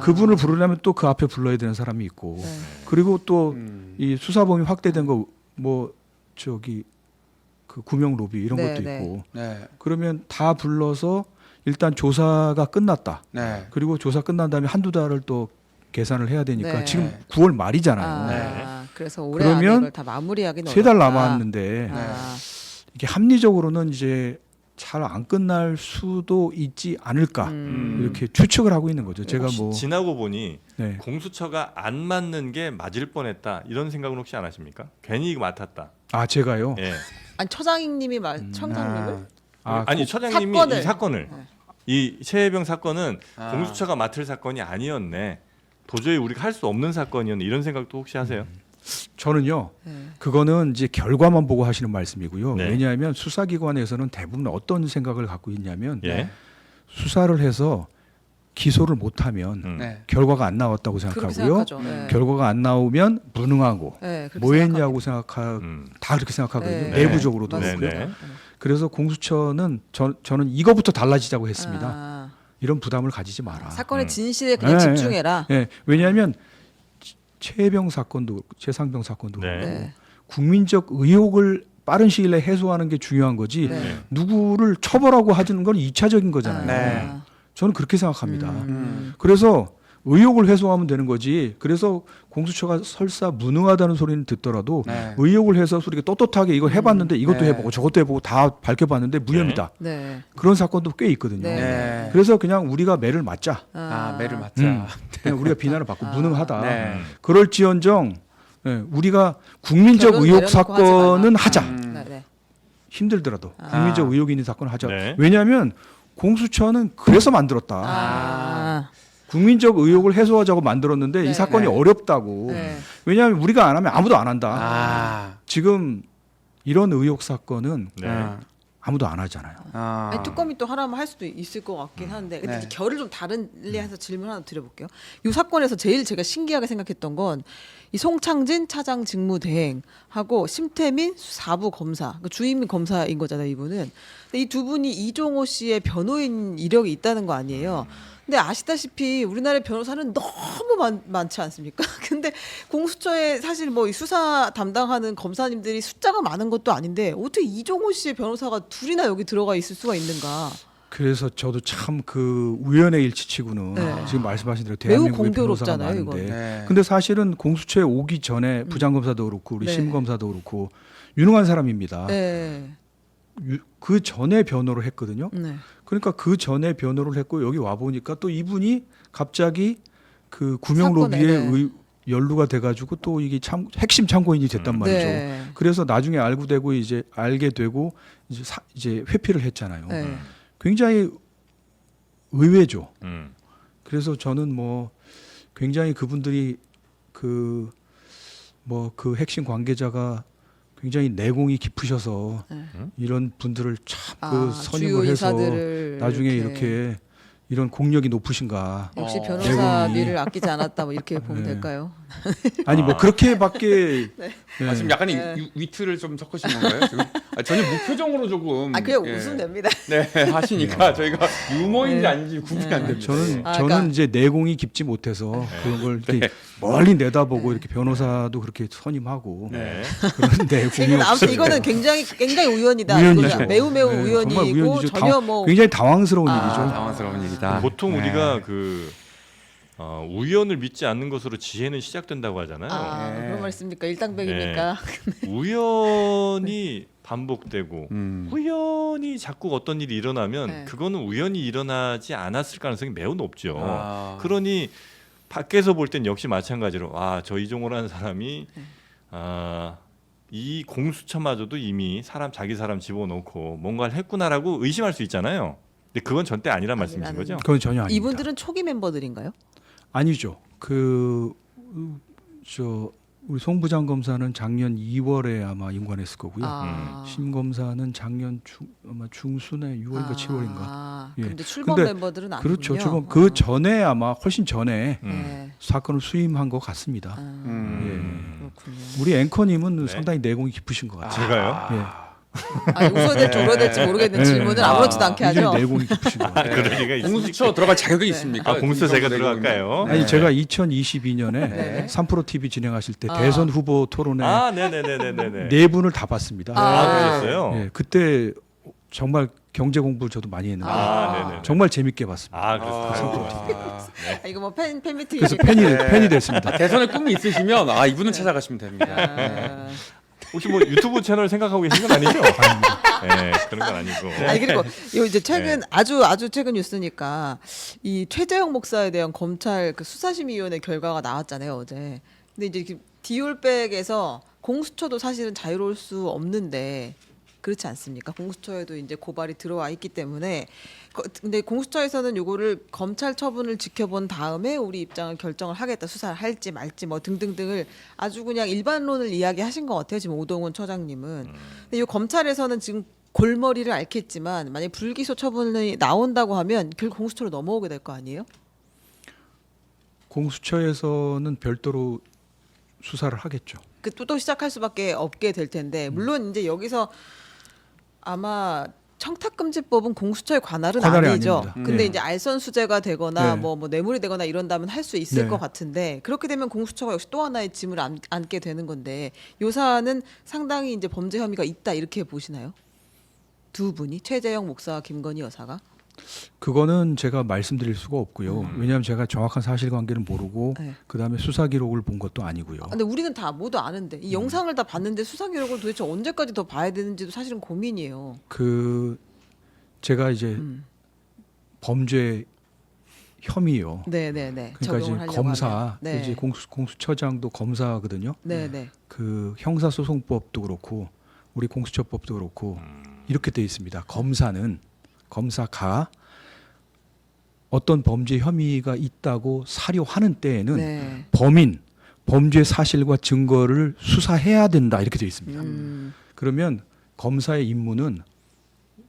그분을 부르려면 또 그 앞에 불러야 되는 사람이 있고. 네. 그리고 또 이 수사 범위 확대된 거 뭐 저기 그 구명 로비 이런 네, 것도 네. 있고. 네. 그러면 다 불러서 일단 조사가 끝났다. 네. 그리고 조사 끝난 다음에 한두 달을 또 계산을 해야 되니까 네. 지금 9월 말이잖아요. 아, 그래서 올해 안에 그러면 이걸 다 마무리하기는 3달 어렵다. 남았는데 아, 이게 합리적으로는 이제 잘 안 끝날 수도 있지 않을까 이렇게 추측을 하고 있는 거죠. 제가 뭐 지나고 보니 네. 공수처가 안 맞는 게 맞을 뻔했다 이런 생각은 혹시 안 하십니까? 괜히 이거 맡았다. 아 제가요. 예. 아니 처장님이 청장님을 아니 처장님이 사건을. 이 사건을 네. 이 최혜병 사건은 아. 공수처가 맡을 사건이 아니었네. 도저히 우리가 할 수 없는 사건이었네. 이런 생각도 혹시 하세요? 저는요. 네. 그거는 이제 결과만 보고 하시는 말씀이고요. 네. 왜냐하면 수사기관에서는 대부분 어떤 생각을 갖고 있냐면 예. 수사를 해서 기소를 못하면 네. 결과가 안 나왔다고 그렇게 생각하고요. 생각하죠. 네. 결과가 안 나오면 무능하고 네, 그렇게 뭐 했냐고 음. 다 그렇게 생각하거든요. 네. 내부적으로도 네, 그렇고요. 네. 그래서 공수처는 저는 이거부터 달라지자고 했습니다. 아, 이런 부담을 가지지 마라. 사건의 진실에 그냥 네, 집중해라. 네, 왜냐하면 최혜병 사건도 최상병 사건도 네. 그렇고 네. 국민적 의혹을 빠른 시일 내에 해소하는 게 중요한 거지 네. 누구를 처벌하고 하는 건 2차적인 거잖아요. 네. 저는 그렇게 생각합니다. 음. 그래서 의혹을 해소하면 되는 거지. 그래서 공수처가 설사 무능하다는 소리는 듣더라도 네. 의혹을 해서 우리가 떳떳하게 이거 해봤는데 이것도 네. 해보고 저것도 해보고 다 밝혀봤는데 무혐의다. 네. 그런 사건도 꽤 있거든요. 네. 네. 그래서 그냥 우리가 매를 맞자. 아, 매를 맞자. 그냥 우리가 비난을 받고 무능하다. 네. 그럴지언정 예, 우리가 국민적 결론 의혹 내려놓고 사건은 하지 하자. 말라. 네, 네. 힘들더라도 아. 국민적 의혹이 있는 사건을 하자. 네. 왜냐하면 공수처는 그래서 만들었다. 아. 국민적 의혹을 해소하자고 만들었는데 네. 이 사건이 네. 어렵다고. 네. 왜냐하면 우리가 안 하면 아무도 안 한다. 아. 지금 이런 의혹 사건은 네. 아. 아무도 안 하잖아요. 아. 아니, 뚜껑이 또 하라면 할 수도 있을 것 같긴 한데 근데 네. 이제 결을 좀 다른리 해서 질문 하나 드려볼게요. 이 사건에서 제일 제가 신기하게 생각했던 건 이 송창진 차장 직무대행하고 심태민 4부 검사, 그 주임인 검사인 거잖아요, 이분은. 근데 이 두 분이 이종호 씨의 변호인 이력이 있다는 거 아니에요. 근데 아시다시피 우리나라의 변호사는 너무 많지 않습니까? 근데 공수처에 사실 뭐 이 수사 담당하는 검사님들이 숫자가 많은 것도 아닌데 어떻게 이종호 씨의 변호사가 둘이나 여기 들어가 있을 수가 있는가? 그래서 저도 참 그 우연의 일치치고는 네. 지금 말씀하신 대로 매우 대한민국의 변호사가 공교롭잖아요, 많은데 이건. 네. 근데 사실은 공수처에 오기 전에 부장검사도 그렇고 우리 네. 심검사도 그렇고 유능한 사람입니다. 네. 그 전에 변호를 했거든요. 네. 그러니까 그 전에 변호를 했고 여기 와 보니까 또 이분이 갑자기 그 구명 사건에, 로비에 네. 연루가 돼가지고 또 이게 참 핵심 참고인이 됐단 말이죠. 네. 그래서 나중에 알게 되고 이제 회피를 했잖아요. 네. 굉장히 의외죠. 음. 그래서 저는 뭐 굉장히 그분들이 그 핵심 관계자가 굉장히 내공이 깊으셔서 네. 이런 분들을 참 그 아, 선임을 주요 해서 인사들을 나중에 이렇게 이런 공력이 높으신가. 역시 어. 변호사비를 아끼지 않았다 뭐 이렇게 보면 네. 될까요? 아니 뭐 그렇게밖에 아, 지금 약간 네. 위트를 좀 섞으신 건가요? 지금? 전혀 무표정으로 조금. 아 그냥 예. 웃으면 됩니다. 네 하시니까 저희가 유머인지 네. 아닌지 구분이 안 됩니다. 저는 아, 저는 그러니까- 이제 내공이 깊지 못해서 그런 걸 이렇게 멀리 내다보고 이렇게 변호사도 그렇게 선임하고 네. 그런 내공이 이건 아무튼 없어요. 이거는 굉장히 우연이다. 우연이죠. 이거는 매우 네, 정말 우연이고 우연이죠. 전혀 뭐 굉장히 당황스러운 아, 일이죠. 당황스러운 일이다. 보통 네. 우리가 그 우연을 믿지 않는 것으로 지혜는 시작된다고 하잖아요. 네. 그런 말씀입니까? 일당백입니까? 우연이 반복되고 음. 우연히 자꾸 어떤 일이 일어나면 네. 그거는 우연히 일어나지 않았을 가능성이 매우 높죠. 아. 그러니 밖에서 볼 땐 역시 마찬가지로 저 이종호라는 사람이 네. 이 공수처마저도 이미 자기 사람 집어넣고 뭔가를 했구나라고 의심할 수 있잖아요. 근데 그건 절대 아니란 말씀이신 아니라는 거죠? 그건 전혀 아닙니다. 이분들은 초기 멤버들인가요? 아니죠. 우리 송 부장 검사는 작년 2월에 아마 임관했을 거고요. 심 검사는 작년 아마 중순에 6월인가 7월인가. 예. 근데 출범 근데 멤버들은 아니군요. 그렇죠. 출범 그 전에 아마 훨씬 전에 네. 사건을 수임한 것 같습니다. 그렇군요. 우리 앵커님은 네. 상당히 내공이 깊으신 것 같아요. 제가요? 예. 웃어야 될지 울어야 될지 모르겠는 네. 질문을 아무렇지도 않게 하죠. 굉장히 내공이 깊으신 것 같아요. 그럴 리가 있습니까? 공수처 들어갈 자격이 네. 있습니까? 공수처 제가 이 정도 들어갈까요? 아니 네. 제가 2022년에 네. 3프로 TV 진행하실 때 아. 대선 후보 토론회 네네네네네. 네 분을 다 봤습니다. 그러셨어요? 예, 그때 정말 경제 공부를 저도 많이 했는데 네네. 정말 재밌게 봤습니다. 그렇습니다. 이거 뭐 팬미팅 그래서 팬이 됐습니다. 대선에 꿈이 있으시면 이분은 찾아가시면 됩니다. 아, 혹시 뭐 유튜브 채널 생각하고 계신 건 아니죠? 네, 그런 건 아니고. 아니 그리고 요 이제 최근 아주 최근 뉴스니까 이 최재형 목사에 대한 검찰 그 수사심의위원회 결과가 나왔잖아요 어제. 근데 이제 디올백에서 공수처도 사실은 자유로울 수 없는데 그렇지 않습니까? 공수처에도 이제 고발이 들어와 있기 때문에 근데 공수처에서는 요거를 검찰 처분을 지켜본 다음에 우리 입장을 결정을 하겠다 수사를 할지 말지 뭐 등등등을 아주 그냥 일반론을 이야기하신 것 같아요 지금 오동훈 처장님은. 근데 요 검찰에서는 지금 골머리를 앓겠지만 만약 불기소 처분이 나온다고 하면 결국 공수처로 넘어오게 될 거 아니에요? 공수처에서는 별도로 수사를 하겠죠. 그 또 시작할 수밖에 없게 될 텐데 물론 이제 여기서 아마 청탁금지법은 공수처의 관할은 관할이 아니죠. 아닙니다. 근데 네. 이제 알선수재가 되거나 네. 뭐 뇌물이 되거나 이런다면 할 수 있을 네. 것 같은데 그렇게 되면 공수처가 역시 또 하나의 짐을 안게 되는 건데 요 사안은 상당히 이제 범죄 혐의가 있다 이렇게 보시나요? 두 분이 최재형 목사와 김건희 여사가 그거는 제가 말씀드릴 수가 없고요. 왜냐하면 제가 정확한 사실관계는 모르고 네. 그다음에 수사 기록을 본 것도 아니고요. 근데 우리는 다 모두 아는데 이 영상을 다 봤는데 수사 기록을 도대체 언제까지 더 봐야 되는지도 사실은 고민이에요. 제가 이제 범죄 혐의요. 네네네. 그러니까 이제 적용을 하려고 검사, 하면. 네. 이제 공수처장도 검사거든요. 네네. 그 형사소송법도 그렇고 우리 공수처법도 그렇고 이렇게 돼 있습니다. 검사가 어떤 범죄 혐의가 있다고 사료하는 때에는 네. 범죄 사실과 증거를 수사해야 된다 이렇게 돼 있습니다. 그러면 검사의 임무는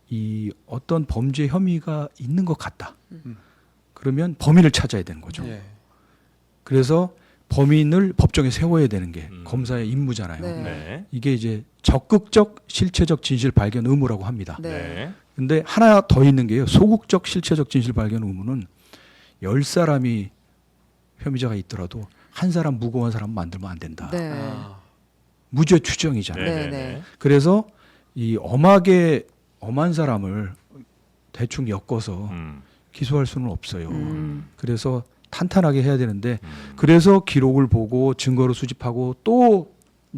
이 어떤 범죄 혐의가 있는 것 같다. 그러면 범인을 찾아야 되는 거죠. 예. 그래서 범인을 법정에 세워야 되는 게 검사의 임무잖아요. 네. 네. 이게 이제 적극적 실체적 진실 발견 의무라고 합니다. 네. 네. 근데 하나 더 있는 게요. 소극적 실체적 진실 발견 의무는 10사람이 혐의자가 있더라도 한 사람 무고한 사람 만들면 안 된다. 네. 무죄 추정이잖아요. 네, 네. 그래서 이 엄한 사람을 대충 엮어서 기소할 수는 없어요. 그래서 탄탄하게 해야 되는데 그래서 기록을 보고 증거를 수집하고 또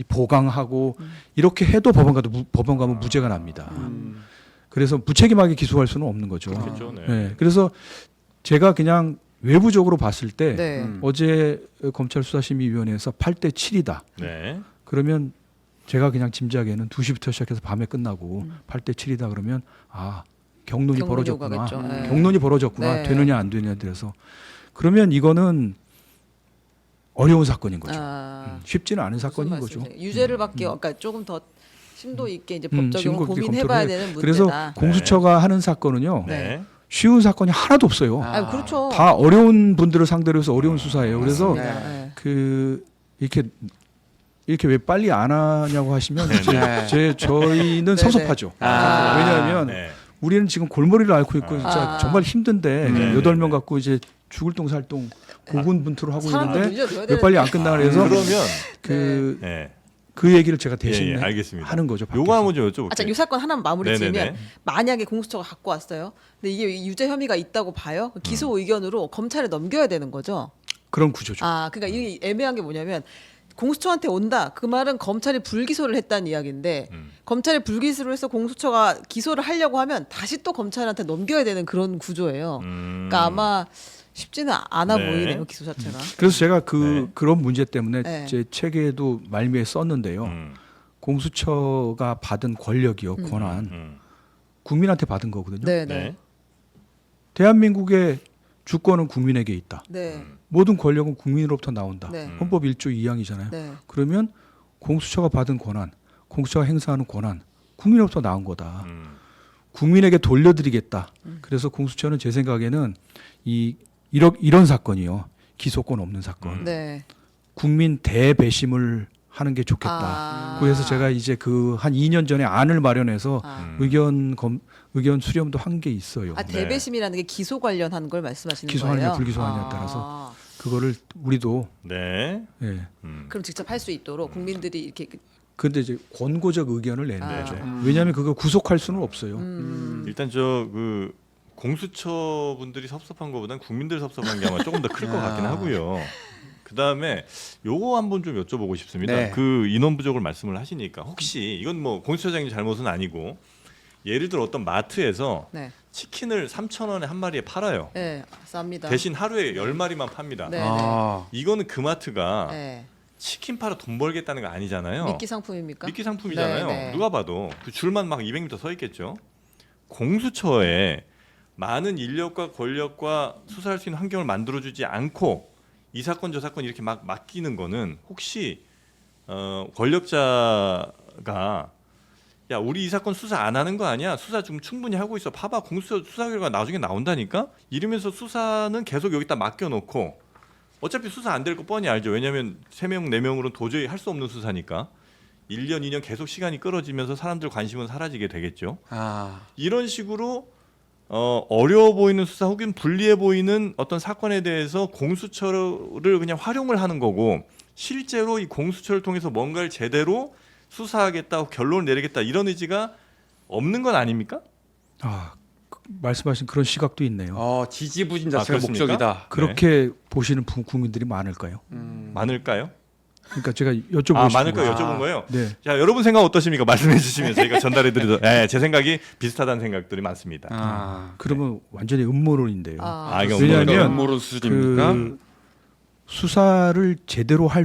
보강하고 이렇게 해도 법원 가면 무죄가 납니다. 그래서 무책임하게 기소할 수는 없는 거죠. 그렇겠죠. 네. 네. 그래서 제가 그냥 외부적으로 봤을 때 네. 어제 검찰 수사심의위원회에서 8대 7이다. 네. 그러면 제가 그냥 짐작에는 2시부터 시작해서 밤에 끝나고 8대 7이다 그러면 경론이 벌어졌구나. 오가겠죠. 네. 경론이 벌어졌구나. 네. 되느냐 안 되느냐 그래서 그러면 이거는 어려운 사건인 거죠. 쉽지는 않은 사건인 거죠. 유죄를 받기 그러니까 조금 더 심도 있게 이제 심도 법적으로 있게 고민해봐야 검토를 되는 문제다. 그래서 공수처가 하는 사건은요. 네. 쉬운 사건이 하나도 없어요. 그렇죠. 다 어려운 분들을 상대로 해서 어려운 수사예요. 그래서 맞습니다. 네. 이렇게 이렇게 왜 빨리 안 하냐고 하시면 네. 저희는 네네. 섭섭하죠. 아. 왜냐하면 네. 우리는 지금 골머리를 앓고 있고 진짜 아. 정말 힘든데 네. 8명 갖고 이제 죽을 똥살똥 고군분투를 하고 사람을 있는데 늘려줘야 왜 되는데. 빨리 안 끝나 그래서 그러면 그, 네. 그 얘기를 제가 대신 예, 알겠습니다. 하는 거죠. 요거 밖에서. 한번 좀 여쭤볼게요. 아, 자, 이 사건 하나만 마무리 네네네. 지으면 만약에 공수처가 갖고 왔어요. 근데 이게 유죄 혐의가 있다고 봐요. 기소 의견으로 검찰에 넘겨야 되는 거죠. 그런 구조죠. 아, 그러니까 이게 애매한 게 뭐냐면 공수처한테 온다. 그 말은 검찰이 불기소를 했다는 이야기인데 검찰이 불기소를 해서 공수처가 기소를 하려고 하면 다시 또 검찰한테 넘겨야 되는 그런 구조예요. 그러니까 아마 쉽지는 않아 네. 보이네요, 기소 자체가. 그래서 제가 네. 그런 문제 때문에 네. 제 책에도 말미에 썼는데요. 공수처가 받은 권력이요, 권한 국민한테 받은 거거든요. 네, 네. 네. 대한민국의 주권은 국민에게 있다. 네. 모든 권력은 국민으로부터 나온다. 네. 헌법 1조 2항이잖아요. 네. 그러면 공수처가 받은 권한, 공수처가 행사하는 권한, 국민으로부터 나온 거다. 국민에게 돌려드리겠다. 그래서 공수처는 제 생각에는 이런 사건이요. 기소권 없는 사건. 네. 국민 대배심을 하는 게 좋겠다. 아. 그래서 제가 이제 그 한 2년 전에 안을 마련해서 의견 수렴도 한 게 있어요. 아, 대배심이라는 게 기소 관련한 걸 말씀하시는 기소하느냐 거예요? 불기소하느냐에 따라서 그거를 우리도 네. 예. 그럼 직접 할 수 있도록 국민들이 이렇게 근데 이제 권고적 의견을 내는 아. 거죠. 왜냐하면 그거 구속할 수는 없어요. 일단 저 그 공수처 분들이 섭섭한 것보다는 국민들 섭섭한 게 아마 조금 더 클 것 같긴 하고요. 그 다음에 요거 한번 좀 여쭤보고 싶습니다. 네. 그 인원 부족을 말씀을 하시니까 혹시 이건 뭐 공수처장님 잘못은 아니고 예를 들어 어떤 마트에서 네. 치킨을 3,000원에 한 마리에 팔아요. 네, 쌉니다. 대신 하루에 10마리만 팝니다. 네. 아. 이거는 그 마트가 네. 치킨 팔아 돈 벌겠다는 거 아니잖아요. 미끼 상품입니까? 미끼 상품이잖아요. 네, 네. 누가 봐도 그 줄만 막 200m 서 있겠죠. 공수처에 많은 인력과 권력과 수사할 수 있는 환경을 만들어주지 않고 이 사건 저 사건 이렇게 막 맡기는 거는 혹시 권력자가 야 우리 이 사건 수사 안 하는 거 아니야? 수사 좀 충분히 하고 있어. 봐봐 공수처 수사 결과 나중에 나온다니까. 이러면서 수사는 계속 여기다 맡겨놓고 어차피 수사 안 될 거 뻔히 알죠. 왜냐하면 3명 4명으로는 도저히 할 수 없는 수사니까 1년 2년 계속 시간이 끌어지면서 사람들 관심은 사라지게 되겠죠. 아. 이런 식으로 어려워 보이는 수사 혹은 불리해 보이는 어떤 사건에 대해서 공수처를 그냥 활용을 하는 거고 실제로 이 공수처를 통해서 뭔가를 제대로 수사하겠다 결론을 내리겠다 이런 의지가 없는 건 아닙니까? 아, 말씀하신 그런 시각도 있네요. 지지부진 아, 자체가 그렇습니까? 목적이다. 그렇게 보시는 국민들이 많을까요? 많을까요? 그러니까 제가 여쭤보고 아 싶은 많을까요? 거예요. 여쭤본 거예요. 네. 자 여러분 생각 어떠십니까? 말씀해 주시면 저희가 전달해 드리도록. 네, 제 생각이 비슷하다는 생각들이 많습니다. 아. 그러면 완전히 음모론인데요. 아, 이거 왜냐하면 음모론 수준입니까? 그 수사를 제대로 할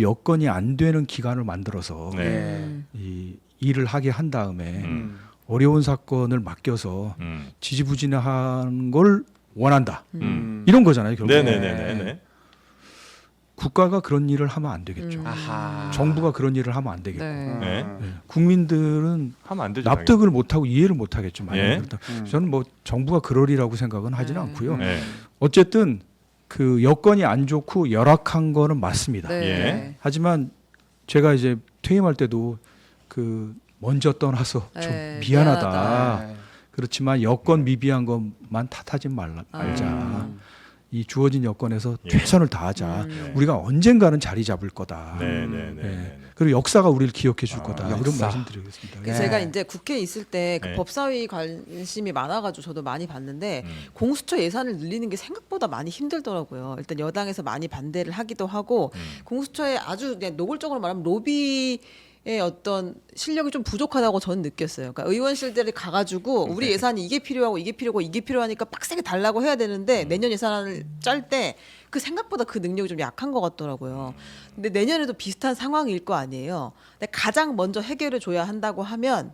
여건이 안 되는 기관을 만들어서 네. 이 일을 하게 한 다음에 음. 어려운 사건을 맡겨서 지지부진한 걸 원한다. 음. 이런 거잖아요. 결국 네네네네. 국가가 그런 일을 하면 안 되겠죠. 아하. 정부가 그런 일을 하면 안 되겠고 네. 네. 네. 국민들은 하면 안 되죠. 납득을 못하고 이해를 못하겠죠. 만약에 예. 그렇다. 저는 뭐 정부가 그러리라고 생각은 하지는 않고요. 네. 어쨌든 그 여건이 안 좋고 열악한 거는 맞습니다. 네. 예. 하지만 제가 이제 퇴임할 때도 그 먼저 떠나서 좀 네, 미안하다. 미안하다. 그렇지만 여건 미비한 것만 탓하지 말자. 이 주어진 여건에서 예. 최선을 다하자. 네. 우리가 언젠가는 자리 잡을 거다. 네네네. 예. 그리고 역사가 우리를 기억해 줄 거다. 이런 역사. 말씀드리겠습니다. 그 예. 제가 이제 국회에 있을 때 그 네. 법사위 관심이 많아가지고 저도 많이 봤는데 공수처 예산을 늘리는 게 생각보다 많이 힘들더라고요. 일단 여당에서 많이 반대를 하기도 하고 공수처에 아주 그냥 노골적으로 말하면 로비의 어떤 실력이 좀 부족하다고 저는 느꼈어요. 그러니까 의원실들이 가가지고 우리 예산이 이게 필요하고 이게 필요하고 이게 필요하니까 빡세게 달라고 해야 되는데 내년 예산을 짤 때 그 생각보다 그 능력이 좀 약한 것 같더라고요. 근데 내년에도 비슷한 상황일 거 아니에요. 근데 가장 먼저 해결해 줘야 한다고 하면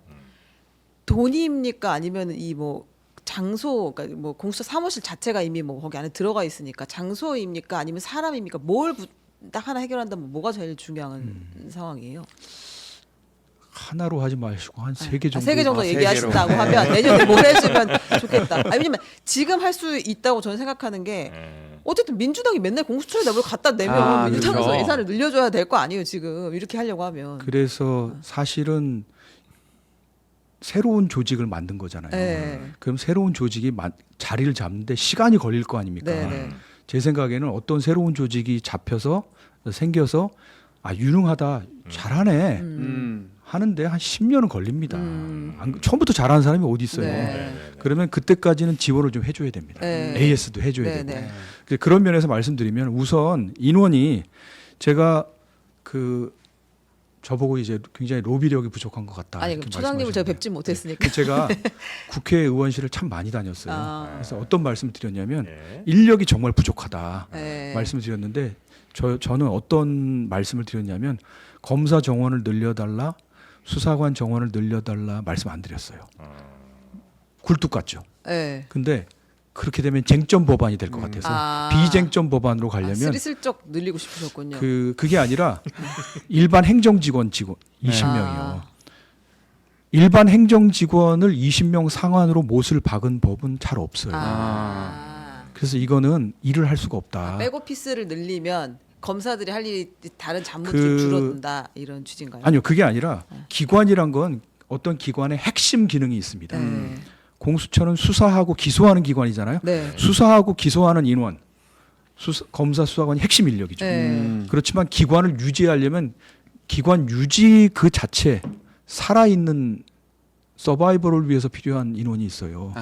돈입니까 아니면 이 뭐 장소, 그러니까 뭐 공수처 사무실 자체가 이미 뭐 거기 안에 들어가 있으니까 장소입니까 아니면 사람입니까 뭘 딱 하나 해결한다면 뭐가 제일 중요한 상황이에요? 하나로 하지 마시고 한 3개 정도. 3개 정도 세 얘기하신다고 개로. 하면 내년에 뭘 해주면 좋겠다. 아니, 왜냐면 지금 할 수 있다고 저는 생각하는 게 네. 어쨌든 민주당이 맨날 공수처에다 뭘 갖다 내면 아, 민주당에서 그렇죠. 예산을 늘려줘야 될 거 아니에요 지금 이렇게 하려고 하면. 그래서 사실은 새로운 조직을 만든 거잖아요. 네. 그럼 새로운 조직이 자리를 잡는데 시간이 걸릴 거 아닙니까? 네, 네. 제 생각에는 어떤 새로운 조직이 잡혀서 생겨서 유능하다, 잘하네 하는데 한 10년은 걸립니다. 처음부터 잘하는 사람이 어디 있어요? 네. 그러면 그때까지는 지원을 좀 해줘야 됩니다. 네. AS도 해줘야 네, 되고. 네. 그런 면에서 말씀드리면 우선 인원이 제가 저보고 이제 굉장히 로비력이 부족한 것 같다. 아니 이렇게 그럼 처장님을 제가 말씀하셨는데 뵙지 못했으니까. 제가 국회의원실을 참 많이 다녔어요. 아. 그래서 어떤 말씀을 드렸냐면 네. 인력이 정말 부족하다 네. 말씀을 드렸는데 저는 어떤 말씀을 드렸냐면 검사 정원을 늘려달라, 수사관 정원을 늘려달라 말씀 안 드렸어요. 굴뚝 같죠. 네. 근데 그렇게 되면 쟁점 법안이 될 것 같아서 아. 비쟁점 법안으로 가려면 스리슬쩍 늘리고 싶으셨군요. 그게 아니라 일반 행정직원 20명이요. 아. 일반 행정직원을 20명 상한으로 못을 박은 법은 잘 없어요. 그래서 이거는 일을 할 수가 없다. 백오피스를 늘리면 검사들이 할 일이 다른 잡무들이 줄어든다 이런 취지인가요? 아니요, 그게 아니라 기관이란 건 어떤 기관의 핵심 기능이 있습니다. 네. 공수처는 수사하고 기소하는 기관이잖아요. 네. 수사하고 기소하는 인원, 검사 수사관이 핵심 인력이죠. 네. 그렇지만 기관을 유지하려면 기관 유지 그 자체 살아있는 서바이벌을 위해서 필요한 인원이 있어요.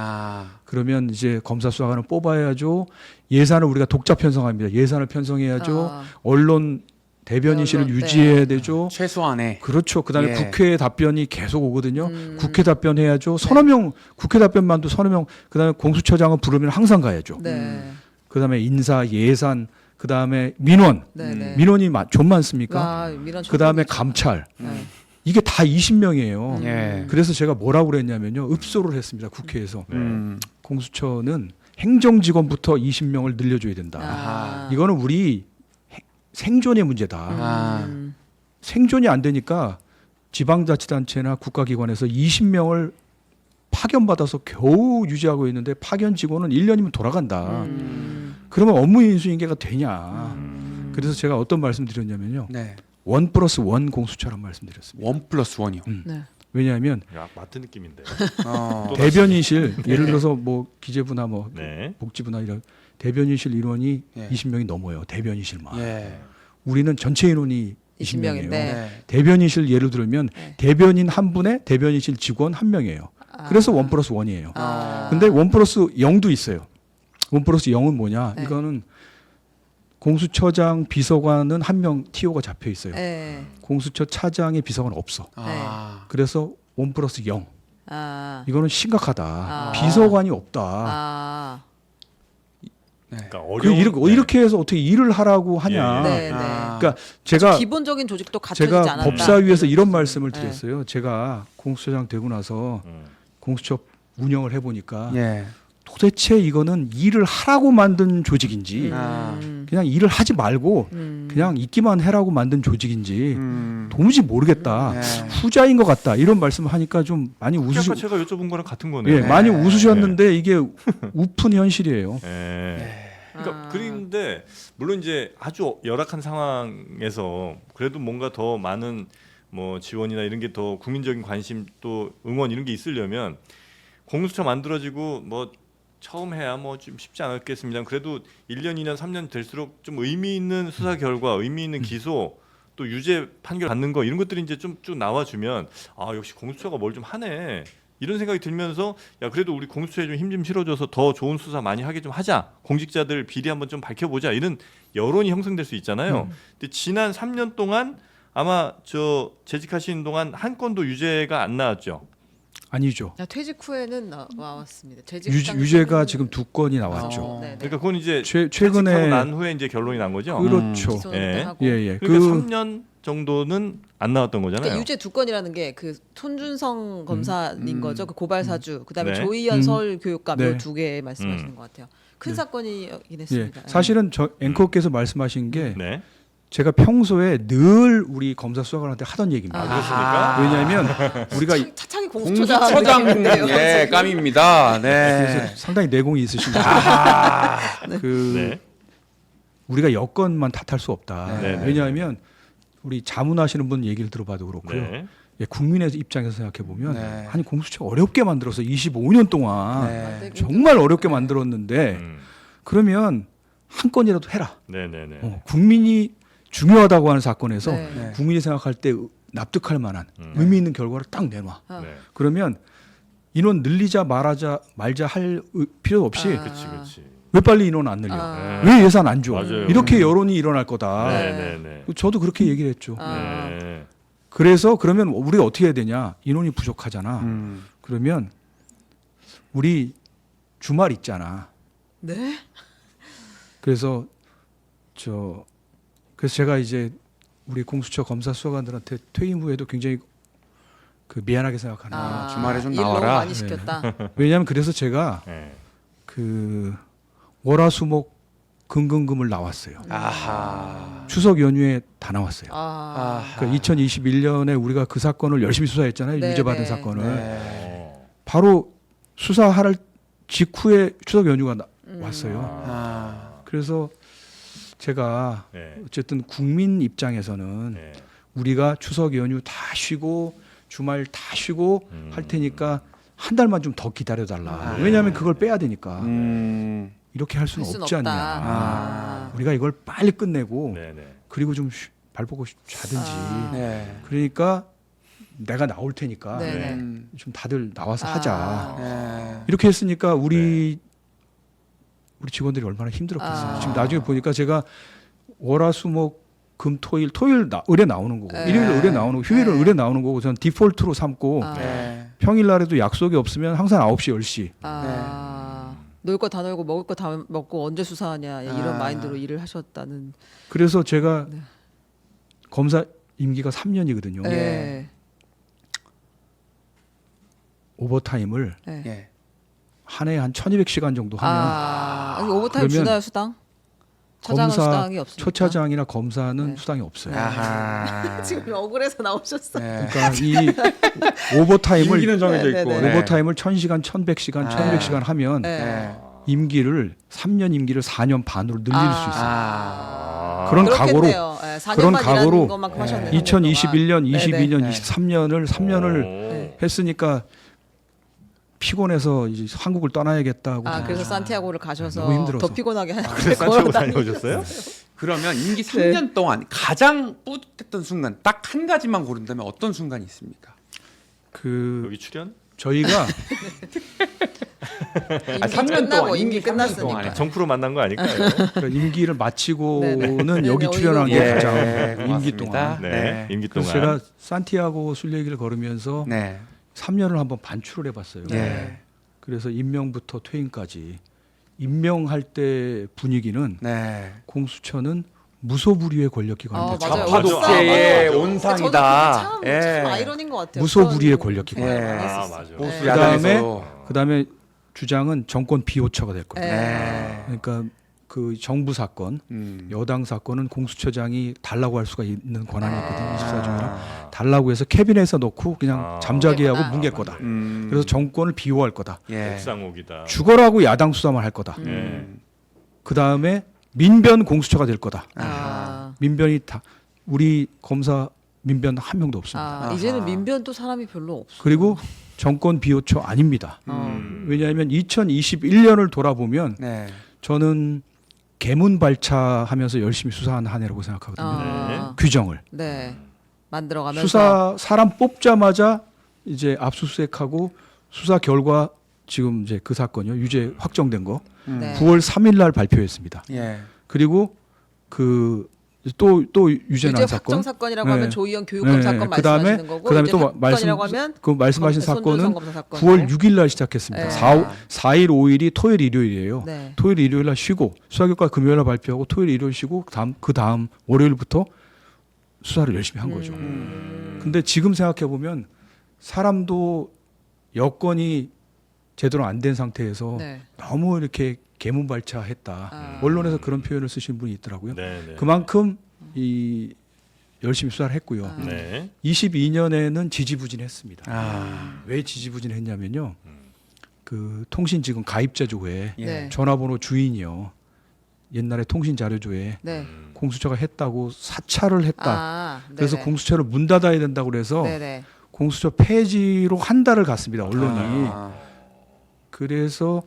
그러면 이제 검사 수사관을 뽑아야죠. 예산을 우리가 독자 편성합니다. 예산을 편성해야죠. 아. 언론 대변인실을 언론, 유지해야 되죠. 최소한의 그렇죠. 그다음에 예. 국회 답변이 계속 오거든요. 국회 답변해야죠. 서너 명 국회 답변만도 서너 명. 그다음에 공수처장은 부르면 항상 가야죠. 네. 그다음에 인사, 예산, 그다음에 민원. 네. 네. 민원이 좀 많습니까? 아, 민원 그다음에 청구죠. 감찰. 네. 이게 다 20명이에요. 예. 그래서 제가 뭐라고 그랬냐면요. 읍소를 했습니다. 국회에서. 네. 공수처는 행정직원부터 20명을 늘려줘야 된다. 아. 이거는 우리 생존의 문제다. 생존이 안 되니까 지방자치단체나 국가기관에서 20명을 파견받아서 겨우 유지하고 있는데 파견 직원은 1년이면 돌아간다. 그러면 업무 인수인계가 되냐. 그래서 제가 어떤 말씀 드렸냐면요. 네. 1+1 공수처란 말씀드렸습니다. 1+1이요. 네. 왜냐하면 야, 마트 느낌인데. 또 대변인실 예를 들어서 뭐 기재부나 뭐 네. 복지부나 이런 대변인실 인원이 예. 20명이 넘어요. 대변인실만. 예. 우리는 전체 인원이 20명인데. 20명이에요. 네. 대변인실 예를 들면 네. 대변인 한 분에 대변인실 직원 한 명이에요. 그래서 1+1이에요. 아. 근데 1+0도 있어요. 1+0은 뭐냐? 네. 이거는 공수처장 비서관은 한 명 TO가 잡혀 있어요. 네. 공수처 차장의 비서관은 없어. 그래서 1+0. 아. 이거는 심각하다. 아. 비서관이 없다. 아. 그러니까 이렇게 해서 어떻게 일을 하라고 하냐? 예, 네, 네. 그러니까 제가 기본적인 조직도 갖춰지지 제가 않았다. 법사위에서 이런 거죠. 말씀을 네. 드렸어요. 제가 공수처장 되고 나서 음. 공수처 운영을 해보니까 예. 도대체 이거는 일을 하라고 만든 조직인지 그냥 일을 하지 말고 그냥 있기만 해라고 만든 조직인지 도무지 모르겠다. 네. 후자인 것 같다. 이런 말씀을 하니까 좀 많이 아까 웃으시고 제가 여쭤본 거랑 같은 거네요. 예, 많이 웃으셨는데 이게 우픈 현실이에요. 예. 그러니까 아. 그런데 물론 이제 아주 열악한 상황에서 그래도 뭔가 더 많은 뭐 지원이나 이런 게 더 국민적인 관심 또 응원 이런 게 있으려면 공수처 만들어지고 뭐 처음 해야 뭐 좀 쉽지 않았겠습니다. 그래도 1년, 2년, 3년 될수록 좀 의미 있는 수사 결과, 의미 있는 기소 또 유죄 판결 받는 거 이런 것들이 이제 좀 쭉 나와주면 아 역시 공수처가 뭘 좀 하네. 이런 생각이 들면서 야 그래도 우리 공수처에 좀 힘 좀 실어줘서 더 좋은 수사 많이 하게 좀 하자. 공직자들 비리 한번 좀 밝혀보자. 이런 여론이 형성될 수 있잖아요. 근데 지난 3년 동안 아마 저 재직하시는 동안 한 건도 유죄가 안 나왔죠. 아니죠. 야, 퇴직 후에는 나왔습니다. 퇴직 유죄가 지금 2건이 나왔죠. 네, 네. 그러니까 그건 이제 최근에 퇴직하고 난 후에 이제 결론이 난 거죠. 그렇죠. 기소는 예. 하고. 예. 그러니까 3년 정도는 안 나왔던 거잖아요. 그러니까 유죄 2건이라는 게 그 손준성 검사인 거죠. 그 고발 사주. 그다음에 네. 조희연 서울교육감 네. 요 2개 말씀하시는 것 같아요. 큰 사건이긴 예. 했습니다. 사실은 저 앵커께서 말씀하신 게 네. 제가 평소에 늘 우리 검사 수사관한테 하던 얘기입니다. 그렇습니까? 왜냐하면 우리가 차창이 공수처장 공수처장 느낌인데요, 예, 지금. 감입니다. 그래서 네. 상당히 내공이 있으십니다. 그 네. 우리가 여건만 탓할 수 없다. 네. 네. 왜냐하면 우리 자문하시는 분 얘기를 들어봐도 그렇고요. 네. 예, 국민의 입장에서 생각해 보면 네. 아니 공수처 어렵게 만들어서 25년 동안 네. 정말 어렵게 만들었는데 그러면 한 건이라도 해라. 네네네. 국민이 중요하다고 하는 사건에서 네. 네. 국민이 생각할 때 납득할 만한 의미 있는 결과를 딱 내놔. 네. 그러면 인원 늘리자 말자 할 필요 없이 아. 그렇지. 왜 빨리 인원 안 늘려? 아. 왜 예산 안 줘? 맞아요. 이렇게 여론이 일어날 거다. 네네네. 저도 그렇게 얘기를 했죠. 아. 네. 그래서 그러면 우리가 어떻게 해야 되냐? 인원이 부족하잖아. 그러면 우리 주말 있잖아. 네? 그래서 그래서 제가 이제 우리 공수처 검사 수사관들한테 퇴임 후에도 굉장히 그 미안하게 생각하는 거예요. 주말에 좀 일 너무 나와라. 많이 시켰다. 왜냐하면 그래서 제가 네. 그 월화수목 금금금을 나왔어요. 아하. 추석 연휴에 다 나왔어요. 아. 그러니까 2021년에 우리가 그 사건을 열심히 수사했잖아요. 네, 유죄받은 네. 사건을. 어. 바로 수사할 직후에 추석 연휴가 왔어요. 아. 그래서 제가 네. 어쨌든 국민 입장에서는 네. 우리가 추석 연휴 다 쉬고 주말 다 쉬고 음. 할 테니까 한 달만 좀 더 기다려달라. 네. 왜냐하면 그걸 빼야 되니까 이렇게 할 할 수는 수는 없지 없다. 않냐. 아. 우리가 이걸 빨리 끝내고 네네. 그리고 좀 발 뻗고 자든지. 아. 네. 그러니까 내가 나올 테니까 네네. 좀 다들 나와서 아. 하자. 네. 이렇게 했으니까 우리 직원들이 얼마나 힘들었겠어요. 아. 지금 나중에 보니까 제가 월화수목 금토일 의뢰 나오는 거고 네. 일요일 의뢰 나오는 거고 휴일은 네. 의뢰 나오는 거고 저는 디폴트로 삼고 아. 네. 평일 날에도 약속이 없으면 항상 9시 10시 아. 놀 거 다 놀고 먹을 거 다 먹고 언제 수사하냐 이런 아. 마인드로 일을 하셨다는. 그래서 제가 네. 검사 임기가 3년이거든요. 네. 오버타임을 네. 예. 한 해에 한 1200시간 정도 하면 아. 아니, 오버타임 그러면 주나요 수당? 차장은 검사, 수당이 없습니까? 초차장이나 검사는 네. 수당이 없어요. 아하. 지금 억울해서 나오셨어요. 네. 그러니까 이 오버타임을 임기는 정해져 네, 있고. 네, 네. 오버타임을 1000시간, 1100시간, 아. 1200시간 하면 네. 네. 임기를 3년 임기를 4년 반으로 늘릴 수 있어요. 아. 그런 각오로 그렇겠네요. 네, 4년만 그런 일하는 각오로 것만큼 네. 하셨네요. 2021년, 네네. 22년, 네. 23년을 3년을 네. 했으니까 피곤해서 이제 한국을 떠나야겠다고. 아 그래서 산티아고를 가셔서 너무 힘들어서. 더 피곤하게 하는데 그래서 산티아고 다녀오셨어요? 그러면 임기 3년 동안 가장 뿌듯했던 순간 딱 한 가지만 고른다면 어떤 순간이 있습니까? 그 여기 출연? 저희가 임기 3년 끝나고 동안, 임기 임기 3년 끝났으니까. 동안에. 정프로 만난 거 아닐까요? 그 임기를 마치고는 네네. 여기 네네. 출연한 게 예, 가장 임기 고맙습니다. 동안. 네. 임기 그래서 동안. 제가 산티아고 순례길을 걸으면서 네. 3년을 한번 반출을 해봤어요. 네. 그래서 임명부터 퇴임까지 임명할 때 분위기는 네. 공수처는 무소불위의 권력기관인데 맞아요. 좌파 맞아요. 독재의 맞아요. 온상이다. 저도 예. 참 아이러니인 것 같아요. 무소불위의 그런 권력기관. 예. 많이 아, 했었어요. 맞아. 보수 네. 야당에서. 그다음에 주장은 정권 비호처가 될 거예요. 네. 그러니까 그 정부 사건, 여당 사건은 공수처장이 달라고 할 수가 있는 권한이 있거든요. 24조나 달라고 해서 캐비넷에 넣고 그냥 잠자게 하고 뭉갤 거다. 그래서 정권을 비호할 거다. 예. 옥상옥이다. 죽어라고 야당 수사만 할 거다. 네. 그 다음에 민변 공수처가 될 거다. 아, 민변이 다 우리 검사 민변 한 명도 없습니다. 아, 이제는 민변도 사람이 별로 없어. 그리고 정권 비호처 아닙니다. 음. 왜냐하면 2021년을 돌아보면 네. 저는 개문 발차하면서 열심히 수사한 한 해라고 생각하거든요. 아, 규정을 네. 만들어가면서 수사 사람 뽑자마자 이제 압수수색하고 수사 결과 지금 이제 그 사건이요 유죄 확정된 거 네. 9월 3일 날 발표했습니다. 예. 그리고 그 또 유죄 유죄 난 확정 사건. 사건이라고 네. 하면 조희연 교육검 네. 사건 그다음에 말씀하시는 거고 그다음에 유죄 또 사건이라고 하면 그 말씀하신 손준성 사건은 검사 사건. 9월 6일 날 시작했습니다. 네. 4일 5일이 토요일 일요일이에요. 네. 토요일 일요일 날 쉬고 수사 결과 금요일 날 발표하고 토요일 일요일 쉬고 그 다음 월요일부터 수사를 열심히 한 거죠. 근데 지금 생각해 보면 사람도 여건이 제대로 안 된 상태에서 네. 너무 이렇게 개문발차했다. 아. 언론에서 그런 표현을 쓰신 분이 있더라고요. 네, 네. 그만큼 이 열심히 수사를 했고요. 아. 네. 22년에는 지지부진했습니다. 아. 왜 지지부진했냐면요. 그 통신직은 가입자 조회 예. 네. 전화번호 주인이요. 옛날에 통신 자료조에 네. 공수처가 했다고 사찰을 했다. 아, 그래서 네네. 공수처를 문 닫아야 된다고 그래서 네네. 공수처 폐지로 한 달을 갔습니다. 언론이. 아, 그래서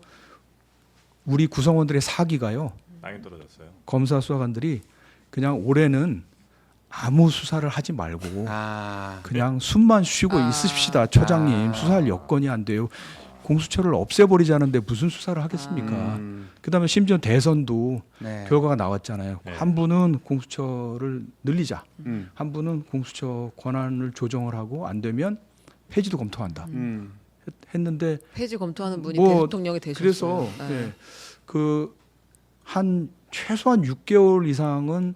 우리 구성원들의 사기가요. 땅이 떨어졌어요. 검사 수사관들이 그냥 올해는 아무 수사를 하지 말고 아, 그냥 숨만 쉬고 아. 있으십시다. 처장님 아. 수사할 여건이 안 돼요. 공수처를 없애버리자는데 무슨 수사를 하겠습니까? 그다음에 심지어 대선도 네. 결과가 나왔잖아요. 네. 한 분은 공수처를 늘리자. 음, 한 분은 공수처 권한을 조정을 하고 안 되면 폐지도 검토한다. 했는데 폐지 검토하는 분이 뭐 대통령이 되셨어요. 그래서 네. 그 한 최소한 6개월 이상은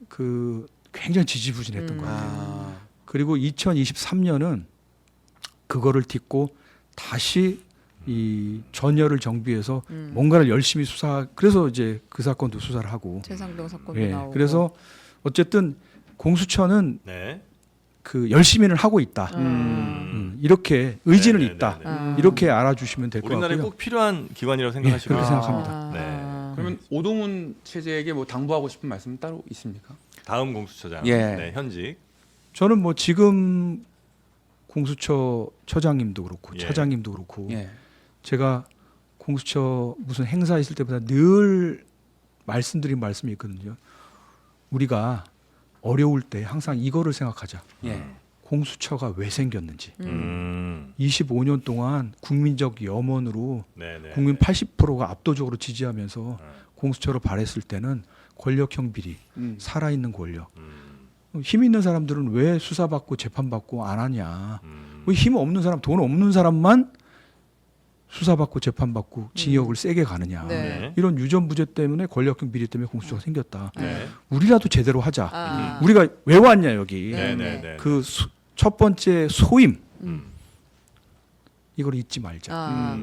그 굉장히 지지부진했던 것 같아요. 아, 그리고 2023년은 그거를 딛고 다시 이 전열을 정비해서 뭔가를 열심히 수사. 그래서 이제 그 사건도 수사를 하고. 최상병 사건도 예. 나오고. 그래서 어쨌든 공수처는 네. 그 열심히는 하고 있다. 이렇게 의지는 네, 네, 있다. 네, 네. 아. 이렇게 알아주시면 될 것 우리나라에 같고요. 꼭 필요한 기관이라고 생각하시고요. 그렇게 생각합니다. 아. 네. 그러면 오동훈 체제에게 뭐 당부하고 싶은 말씀 따로 있습니까? 다음 공수처장, 예. 네, 현직. 저는 뭐 지금 공수처 처장님도 그렇고 예. 차장님도 그렇고 예. 제가 공수처 무슨 행사 있을 때마다 늘 말씀드린 말씀이 있거든요. 우리가 어려울 때 항상 이거를 생각하자. 예. 공수처가 왜 생겼는지. 25년 동안 국민적 염원으로 네, 네. 국민 80%가 압도적으로 지지하면서 공수처로 발했을 때는 권력형 비리, 살아있는 권력. 힘 있는 사람들은 왜 수사받고 재판받고 안 하냐. 왜 힘 없는 사람, 돈 없는 사람만 수사받고 재판받고 징역을 세게 가느냐. 네. 네. 이런 유전부재 때문에 권력형 비리 때문에 공수처가 생겼다. 네. 우리라도 제대로 하자. 아. 우리가 왜 왔냐 여기. 네, 네, 네. 그 첫 번째 소임. 음. 이걸 잊지 말자. 아.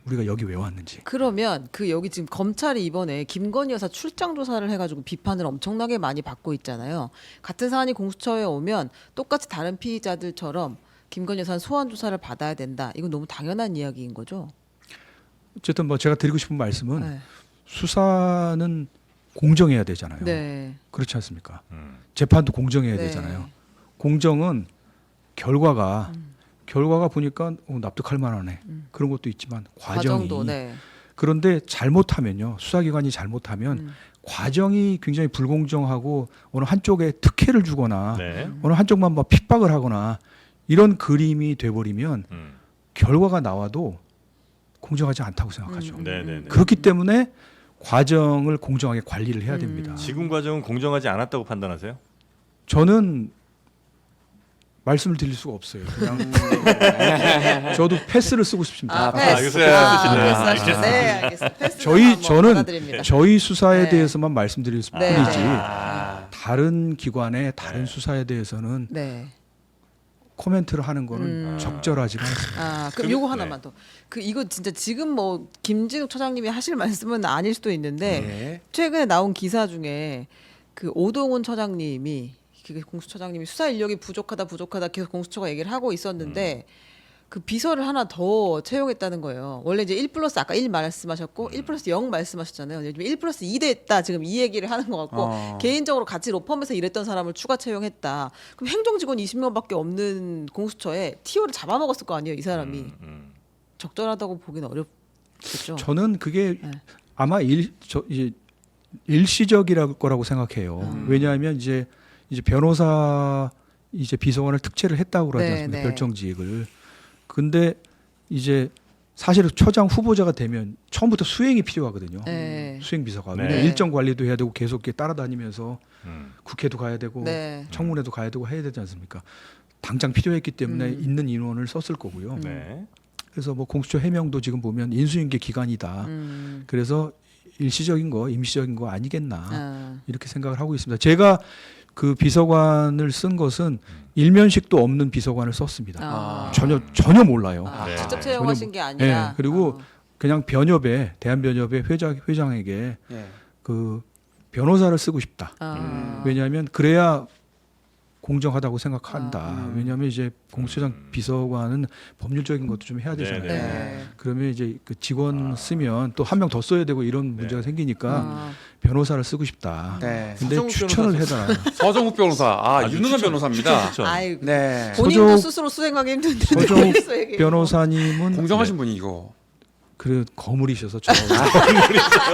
우리가 여기 왜 왔는지. 그러면 그 여기 지금 검찰이 이번에 김건희 여사 출장 조사를 해가지고 비판을 엄청나게 많이 받고 있잖아요. 같은 사안이 공수처에 오면 똑같이 다른 피의자들처럼 김건희 여사는 소환 조사를 받아야 된다. 이건 너무 당연한 이야기인 거죠. 어쨌든 뭐 제가 드리고 싶은 말씀은 네. 수사는 공정해야 되잖아요. 네. 그렇지 않습니까? 재판도 공정해야 네. 되잖아요. 공정은 결과가 보니까 납득할 만하네. 그런 것도 있지만 과정이 과정도 네. 그런데 잘못하면요. 수사기관이 잘못하면 과정이 굉장히 불공정하고 어느 한쪽에 특혜를 주거나 네. 어느 한쪽만 뭐 핍박을 하거나 이런 그림이 돼버리면 결과가 나와도 공정하지 않다고 생각하죠. 네, 네, 네. 그렇기 때문에 과정을 공정하게 관리를 해야 됩니다. 지금 과정은 공정하지 않았다고 판단하세요? 저는 말씀을 드릴 수가 없어요. 그냥 저도 패스를 쓰고 싶습니다. 아, 패스. 여기서 패스 쓰시네요. 패스 하시네. 네, 알겠습니다. 패스 저는 받아드립니다. 저희 수사에 네. 대해서만 말씀드릴 네, 뿐이지 네. 다른 기관의 다른 네. 수사에 대해서는 네. 코멘트를 하는 거는 적절하지가 않습니다. 아, 그럼 요거 하나만 더. 그 이거 진짜 지금 뭐 김진욱 처장님이 하실 말씀은 아닐 수도 있는데 네. 최근에 나온 기사 중에 그 오동훈 처장님이 그 공수처장님이 수사 인력이 부족하다 계속 공수처가 얘기를 하고 있었는데 그 비서를 하나 더 채용했다는 거예요. 원래 이제 1+ 아까 1 말씀하셨고 1+0 말씀하셨잖아요. 요즘 1+2 됐다 지금 이 얘기를 하는 것 같고 개인적으로 같이 로펌에서 일했던 사람을 추가 채용했다. 그럼 행정직원 20명밖에 없는 공수처에 TO를 잡아먹었을 거 아니에요, 이 사람이. 적절하다고 보기는 어렵겠죠. 저는 그게 네. 아마 이제 일시적이랄 거라고 생각해요. 왜냐하면 이제 변호사 이제 비서관을 특채를 했다고 그러지 네, 않습니까? 네. 별정직을. 근데 이제 사실은 처장 후보자가 되면 처음부터 수행이 필요하거든요. 네. 수행 비서가 네. 왜냐면 일정 관리도 해야 되고 계속 이렇게 따라다니면서 음. 국회도 가야 되고 네. 청문회도 가야 되고 해야 되지 않습니까? 당장 필요했기 때문에 있는 인원을 썼을 거고요. 네. 그래서 뭐 공수처 해명도 지금 보면 인수인계 기간이다. 그래서 일시적인 거, 임시적인 거 아니겠나 아. 이렇게 생각을 하고 있습니다. 제가 그 비서관을 쓴 것은 일면식도 없는 비서관을 썼습니다. 아. 전혀 몰라요. 아, 네. 직접 전혀 채용하신 게 아니라. 네, 그리고 그냥 변협에 대한변협의 회장에게 예. 그 변호사를 쓰고 싶다. 아. 왜냐하면 그래야 공정하다고 생각한다. 왜냐하면 이제 공수처장 비서관은 법률적인 것도 좀 해야 되잖아요. 네네. 네. 그러면 이제 그 직원 쓰면 또 한 명 더 써야 되고 이런 문제가 생기니까 아, 변호사를 쓰고 싶다. 네. 근데 서정욱 추천을 변호사 해달라. 서정욱 변호사, 아주 유능한 추천, 변호사입니다. 추천. 아이고. 네. 본인도 서정욱- 스스로 수행하기 힘든데 서정욱 어디서 얘기해요? 변호사님은 공정하신 분이고. 그 거물이셔서 저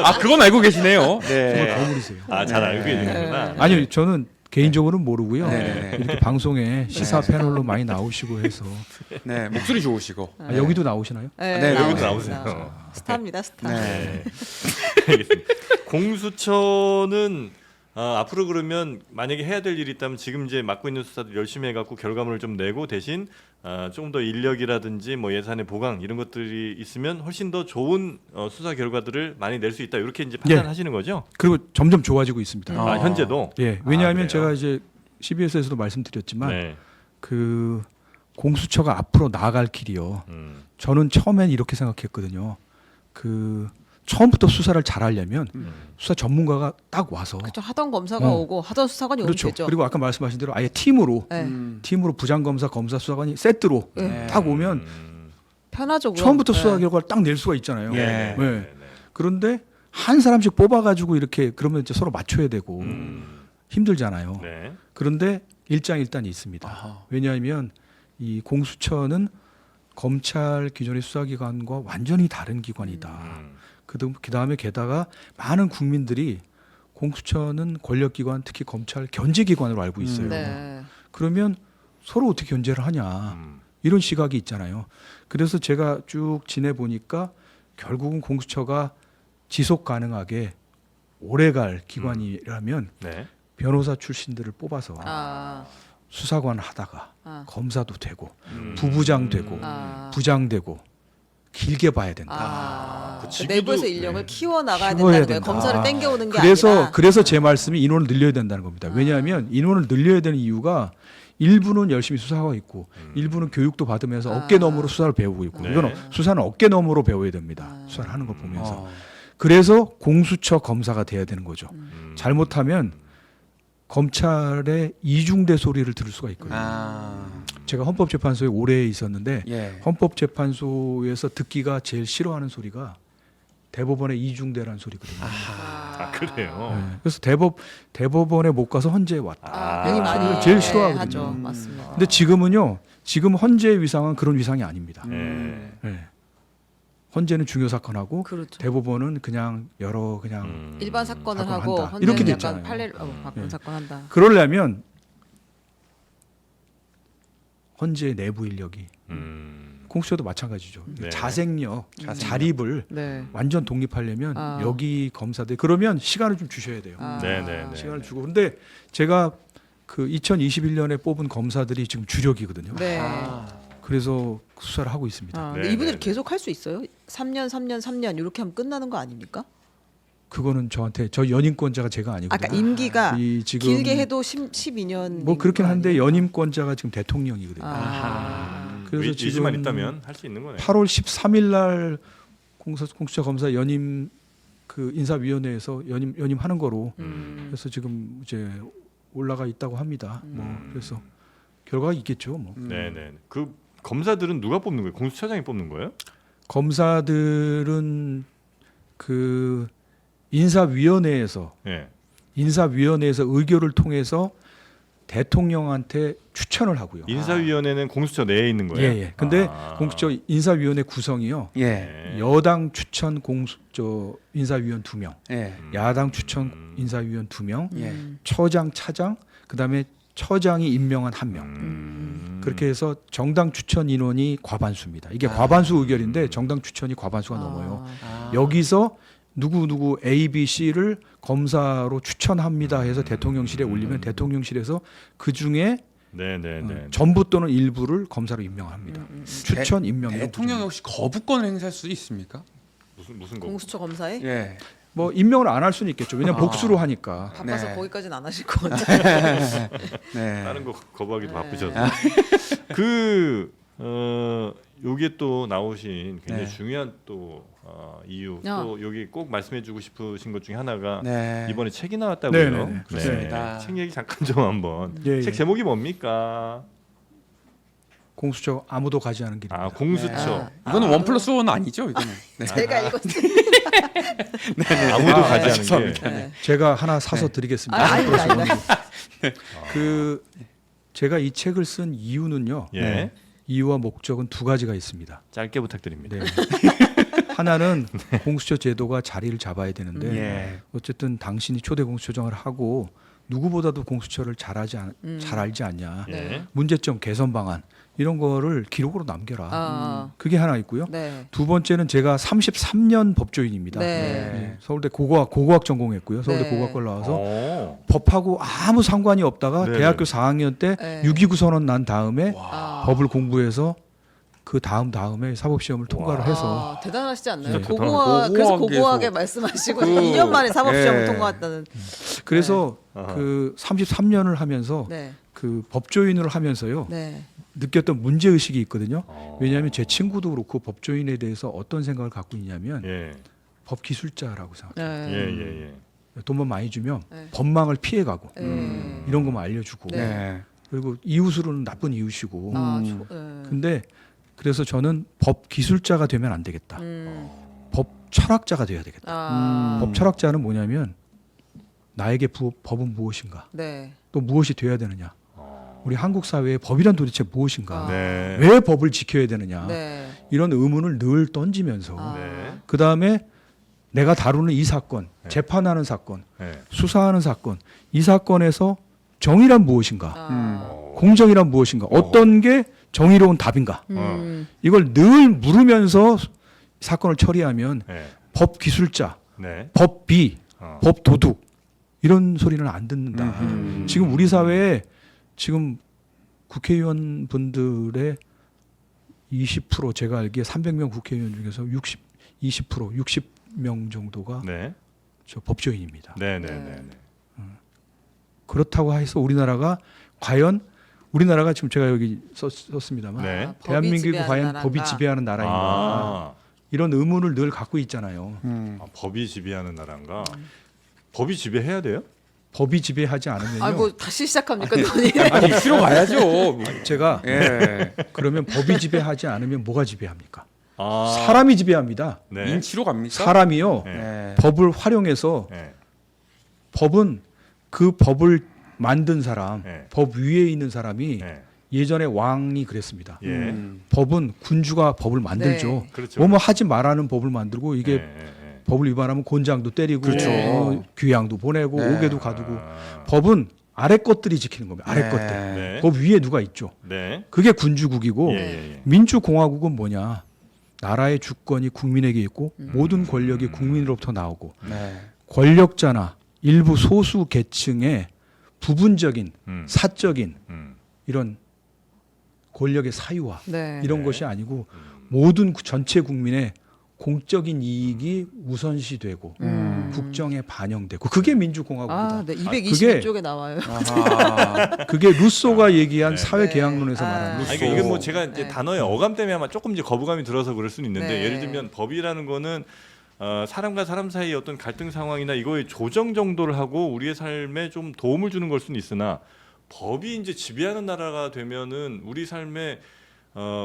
아, 그건 알고 계시네요. 정말 네. 거물이세요. 잘 알고 계시는구나. 아니요, 저는 개인적으로는 모르고요. 네. 이렇게 방송에 시사 패널로 많이 나오시고 해서 네, 목소리 좋으시고. 여기도 나오시나요? 네, 네, 여기도 나오세요. 나오세요. 스타입니다, 스타. 네. 알겠습니다. 공수처는 앞으로 그러면 만약에 해야 될 일이 있다면 지금 이제 맡고 있는 수사들 열심히 해갖고 결과물을 좀 내고 대신 조금 더 인력이라든지 뭐 예산의 보강 이런 것들이 있으면 훨씬 더 좋은 수사 결과들을 많이 낼 수 있다 이렇게 이제 판단하시는 거죠? 그리고 점점 좋아지고 있습니다. 현재도. 예, 왜냐하면 그래요? 제가 이제 CBS에서도 말씀드렸지만 네. 그 공수처가 앞으로 나아갈 길이요. 음. 저는 처음엔 이렇게 생각했거든요. 그 처음부터 수사를 잘하려면 수사 전문가가 딱 와서 그렇죠. 하던 검사가 어. 오고 하던 수사관이 그렇죠. 오면 되죠. 그리고 아까 말씀하신 대로 아예 팀으로 네. 팀으로 부장검사, 검사, 수사관이 세트로 네. 딱 오면 편하죠. 그럼. 처음부터 네. 수사 결과를 딱 낼 수가 있잖아요. 예. 네. 그런데 한 사람씩 뽑아가지고 이렇게 그러면 이제 서로 맞춰야 되고 힘들잖아요. 네. 그런데 일장일단이 있습니다. 아하. 왜냐하면 이 공수처는 검찰 기존의 수사기관과 완전히 다른 기관이다. 그다음에 게다가 많은 국민들이 공수처는 권력기관, 특히 검찰 견제기관으로 알고 있어요. 네. 그러면 서로 어떻게 견제를 하냐 이런 시각이 있잖아요. 그래서 제가 쭉 지내보니까 결국은 공수처가 지속 가능하게 오래갈 기관이라면 네. 변호사 출신들을 뽑아서 아, 수사관 하다가 아. 검사도 되고 부부장 되고 아. 부장 되고 길게 봐야 된다. 아, 그 그 직위도- 내부에서 인력을 키워 나가야 키워야 된다는 거예요. 된다. 검사를 땡겨오는 게 그래서 아니라. 그래서 제 말씀이 인원을 늘려야 된다는 겁니다. 왜냐하면 인원을 늘려야 되는 이유가 일부는 열심히 수사하고 있고 일부는 교육도 받으면서 어깨너머로 수사를 배우고 있고 네. 이건 수사는 어깨너머로 배워야 됩니다. 수사를 하는 걸 보면서 어. 그래서 공수처 검사가 돼야 되는 거죠. 잘못하면 검찰의 이중대 소리를 들을 수가 있거든요. 아. 제가 헌법재판소에 오래 있었는데 예. 헌법재판소에서 듣기가 제일 싫어하는 소리가 대법원의 이중대라는 소리거든요. 아 그래요. 네. 그래서 대법원에 못 가서 헌재에 왔다. 괜히 아, 많이 제일 싫어하거든요. 하죠. 맞습니다. 근데 지금은요. 지금 헌재의 위상은 그런 위상이 아닙니다. 네. 네. 헌재는 중요 사건하고 그렇죠. 대법원은 그냥 여러 그냥 일반 사건을 사건 하고 한다. 헌재는 이렇게 약간 됐잖아요. 판례 바꾼 네. 사건 한다. 그러려면 헌재 내부 인력이 공수처도 마찬가지죠. 네. 자생력, 자립을 네. 완전 독립하려면 아. 여기 검사들 그러면 시간을 좀 주셔야 돼요. 아. 네네네. 시간을 주고 근데 제가 그 2021년에 뽑은 검사들이 지금 주력이거든요. 네. 그래서 수사를 하고 있습니다. 아, 네, 근데 이분들이 네, 네. 계속 할 수 있어요? 3년 이렇게 하면 끝나는 거 아닙니까? 그거는 저 연임권자가 제가 아니거든요. 아까 임기가 이 지금 길게 해도 12년. 뭐 그렇긴 한데 연임권자가 지금 대통령이거든요. 그래서 의지만 지금 있다면 할 수 있는 거네요. 8월 13일 날 공수처 검사 연임 그 인사위원회에서 연임하는 거로 그래서 지금 이제 올라가 있다고 합니다. 뭐 그래서 결과가 있겠죠. 뭐 네네. 그 검사들은 누가 뽑는 거예요? 공수처장이 뽑는 거예요? 검사들은 그 인사위원회에서 네. 의결을 통해서 대통령한테 추천을 하고요. 인사위원회는 공수처 내에 있는 거예요? 예. 근데 아. 공수처 인사위원회 구성이요. 예. 네. 여당 추천 공수처 인사위원 2명, 예. 야당 추천 인사위원 2명, 예. 처장, 차장, 그다음에 처장이 임명한 1명. 그렇게 해서 정당 추천 인원이 과반수입니다. 이게 과반수 의결인데 정당 추천이 과반수가 넘어요. 아. 여기서 누구 A, B, C를 검사로 추천합니다 해서 대통령실에 올리면 대통령실에서 그 중에 네네네. 전부 또는 일부를 검사로 임명합니다. 추천 임명. 대통령 혹시 거부권을 행사할 수 있습니까? 무슨 거? 공수처 검사에 예. 뭐 임명을 안 할 수는 있겠죠. 왜냐면 복수로 하니까. 바빠서 네. 거기까지는 안 하실 것 같아요. 네. 다른 거 거부하기도 네. 바쁘셔서. 요게 또 나오신 굉장히 네. 중요한 또 이유 아. 또 여기 꼭 말씀해주고 싶으신 것 중에 하나가 네. 이번에 책이 나왔다고요. 네네네, 그렇습니다. 책 얘기 잠깐 좀 한번. 예, 책 예. 제목이 뭡니까? 공수처 아무도 가지 않은 길입니다. 아 공수처. 네. 이거는 원 플러스 원 아니죠? 이거는. 네. 제가 이거 아무도 가지 않은 죄송합니다. 길. 네. 제가 하나 사서 드리겠습니다. 아닙니다. 그 제가 이 책을 쓴 이유는요. 예. 이유와 목적은 두 가지가 있습니다. 짧게 부탁드립니다. 네. 하나는 공수처 제도가 자리를 잡아야 되는데 예. 어쨌든 당신이 초대 공수처장을 하고 누구보다도 공수처를 잘 알지 않냐. 예. 문제점 개선 방안 이런 거를 기록으로 남겨라. 아, 그게 하나 있고요. 네. 두 번째는 제가 33년 법조인입니다. 네. 네. 서울대 고고학 전공했고요. 서울대 네. 고고학과를 나와서 오. 법하고 아무 상관이 없다가 네네. 대학교 4학년 때 네. 6.29 선언 난 다음에 아. 법을 공부해서 그 다음에 사법시험을 통과를 해서 아, 대단하시지 않나요? 네, 고고학 그래서 고고학에서 고고하게 말씀하시고 그- 2년 만에 사법시험을 예. 통과했다는. 그래서 아하. 그 33년을 하면서 네, 그 법조인을 하면서요 네, 느꼈던 문제 의식이 있거든요. 어. 왜냐하면 제 친구도 그렇고 법조인에 대해서 어떤 생각을 갖고 있냐면 예. 법 기술자라고 생각해요. 네, 예. 돈만 많이 주면 네. 법망을 피해가고 네. 이런 것만 알려주고 네. 네. 그리고 이웃으로는 나쁜 이웃이고 아, 음. 근데 그래서 저는 법 기술자가 되면 안 되겠다. 법 철학자가 돼야 되겠다. 아, 법 철학자는 뭐냐면 나에게 법은 무엇인가? 네, 또 무엇이 돼야 되느냐? 우리 한국 사회의 법이란 도대체 무엇인가? 아. 네. 왜 법을 지켜야 되느냐? 네, 이런 의문을 늘 던지면서 아. 네. 그 다음에 내가 다루는 이 사건, 네. 재판하는 사건, 네. 수사하는 사건, 이 사건에서 정의란 무엇인가? 아, 공정이란 무엇인가? 어떤 게 정의로운 답인가? 이걸 늘 물으면서 사건을 처리하면 네. 법 기술자, 네. 법비, 어. 법 도둑 이런 소리는 안 듣는다. 지금 우리 사회에 지금 국회의원 분들의 20% 제가 알기에 300명 국회의원 중에서 20% 60명 정도가 네. 저 법조인입니다. 네. 그렇다고 해서 우리나라가 과연 우리나라가 지금 제가 여기 썼습니다만 네. 아, 법이 대한민국이 지배하는 과연 나라인가? 법이 지배하는 나라인가 아. 이런 의문을 늘 갖고 있잖아요. 법이 지배하는 나라인가? 법이 지배해야 돼요? 법이 지배하지 않으면요. 아, 뭐 다시 시작합니까, 논의? 아니 필요 가야죠. 제가 예. 그러면 법이 지배하지 않으면 뭐가 지배합니까? 아. 사람이 지배합니다. 네. 인치로 갑니까? 사람이요. 네. 네. 법을 활용해서 네. 법은 그 법을 만든 사람, 네. 법 위에 있는 사람이 네. 예전에 왕이 그랬습니다. 예. 법은 군주가 법을 만들죠. 네. 그렇죠. 뭐뭐 하지 말라는 법을 만들고 이게 네. 법을 위반하면 곤장도 때리고 그렇죠. 귀양도 보내고 네. 옥에도 가두고 아. 법은 아래 것들이 지키는 겁니다. 아래 네. 것들. 네. 법 위에 누가 있죠. 네. 그게 군주국이고 예. 민주공화국은 뭐냐? 나라의 주권이 국민에게 있고 모든 권력이 국민으로부터 나오고 네. 권력자나 일부 소수 계층의 부분적인 사적인 이런 권력의 사유화 네. 이런 것이 아니고 모든 전체 국민의 공적인 이익이 우선시되고 국정에 반영되고 그게 민주공화국이다. 아, 네, 그게 222쪽에 나와요. 아하. 그게 루소가 얘기한 네. 사회계약론에서 네. 말하는 아, 루소. 그러니까 이게 뭐 제가 이제 네. 단어의 어감 때문에 아마 조금 이제 거부감이 들어서 그럴 수는 있는데 네. 예를 들면 법이라는 거는 사람과 사람 사이의 어떤 갈등 상황이나 이거의 조정 정도를 하고 우리의 삶에 좀 도움을 주는 걸 수는 있으나 법이 이제 지배하는 나라가 되면은 우리 삶에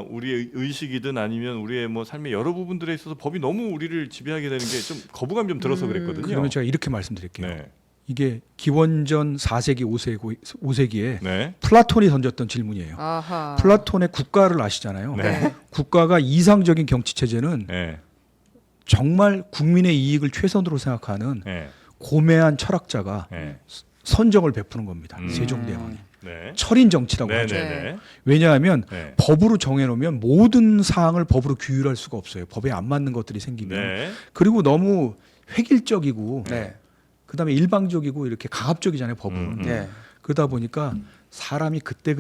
우리의 의식이든 아니면 우리의 뭐 삶의 여러 부분들에 있어서 법이 너무 우리를 지배하게 되는 게 좀 거부감이 좀 들어서 그랬거든요. 그러면 제가 이렇게 말씀드릴게요. 네. 이게 기원전 4세기 5세기에 네. 플라톤이 던졌던 질문이에요. 아하. 플라톤의 국가를 아시잖아요. 네. 국가가 이상적인 정치 체제는 네. 정말 국민의 이익을 최선으로 생각하는 네. 고매한 철학자가 네. 선정을 베푸는 겁니다. 음. 세종대왕이. 네. 철인 정치라고 네. 하죠. 네. 왜냐하면 네. 법으로 정해놓으면 모든 사항을 법으로 규율할 수가 없어요. 법에 안 맞는 것들이 생기면. 네. 그리고 너무 획일적이고 네. 그다음에 일방적이고 이렇게 강압적이잖아요. 법은. 네. 그러다 보니까 사람이 그때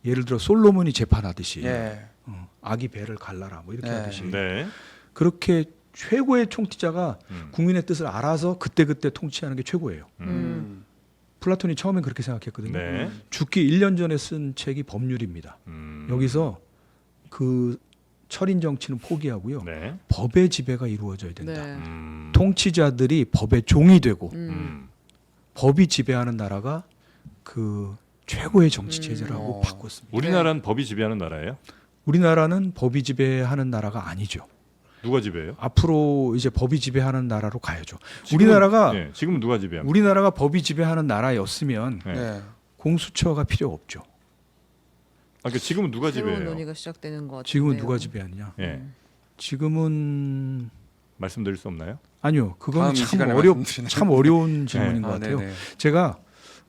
예를 들어 솔로몬이 재판하듯이 예. 아기 배를 갈라라 뭐 이렇게 네. 하듯이 네. 그렇게 최고의 총리자가 음. 국민의 뜻을 알아서 그때 통치하는 게 최고예요. 플라톤이 처음엔 그렇게 생각했거든요. 네. 죽기 1년 전에 쓴 책이 법률입니다. 여기서 그 철인 정치는 포기하고요. 네. 법의 지배가 이루어져야 된다. 네. 통치자들이 법의 종이 되고 음. 법이 지배하는 나라가 그 최고의 정치 체제라고 바꿨습니다. 우리나라는 법이 지배하는 나라예요? 우리나라는 법이 지배하는 나라가 아니죠. 누가 지배해요? 앞으로 이제 법이 지배하는 나라로 가야죠. 지금은, 지금은 누가 지배합니까? 우리나라가 법이 지배하는 나라였으면 네. 네. 공수처가 필요 없죠. 그러니까 지금은 누가 새로운 지배해요? 논의가 시작되는 것 같아요. 지금은 누가 지배하느냐? 예. 지금은 말씀드릴 수 없나요? 아니요. 그건 다음 이 시간에 말씀드리나요? 참 어려운 질문인 것 같아요. 네네. 제가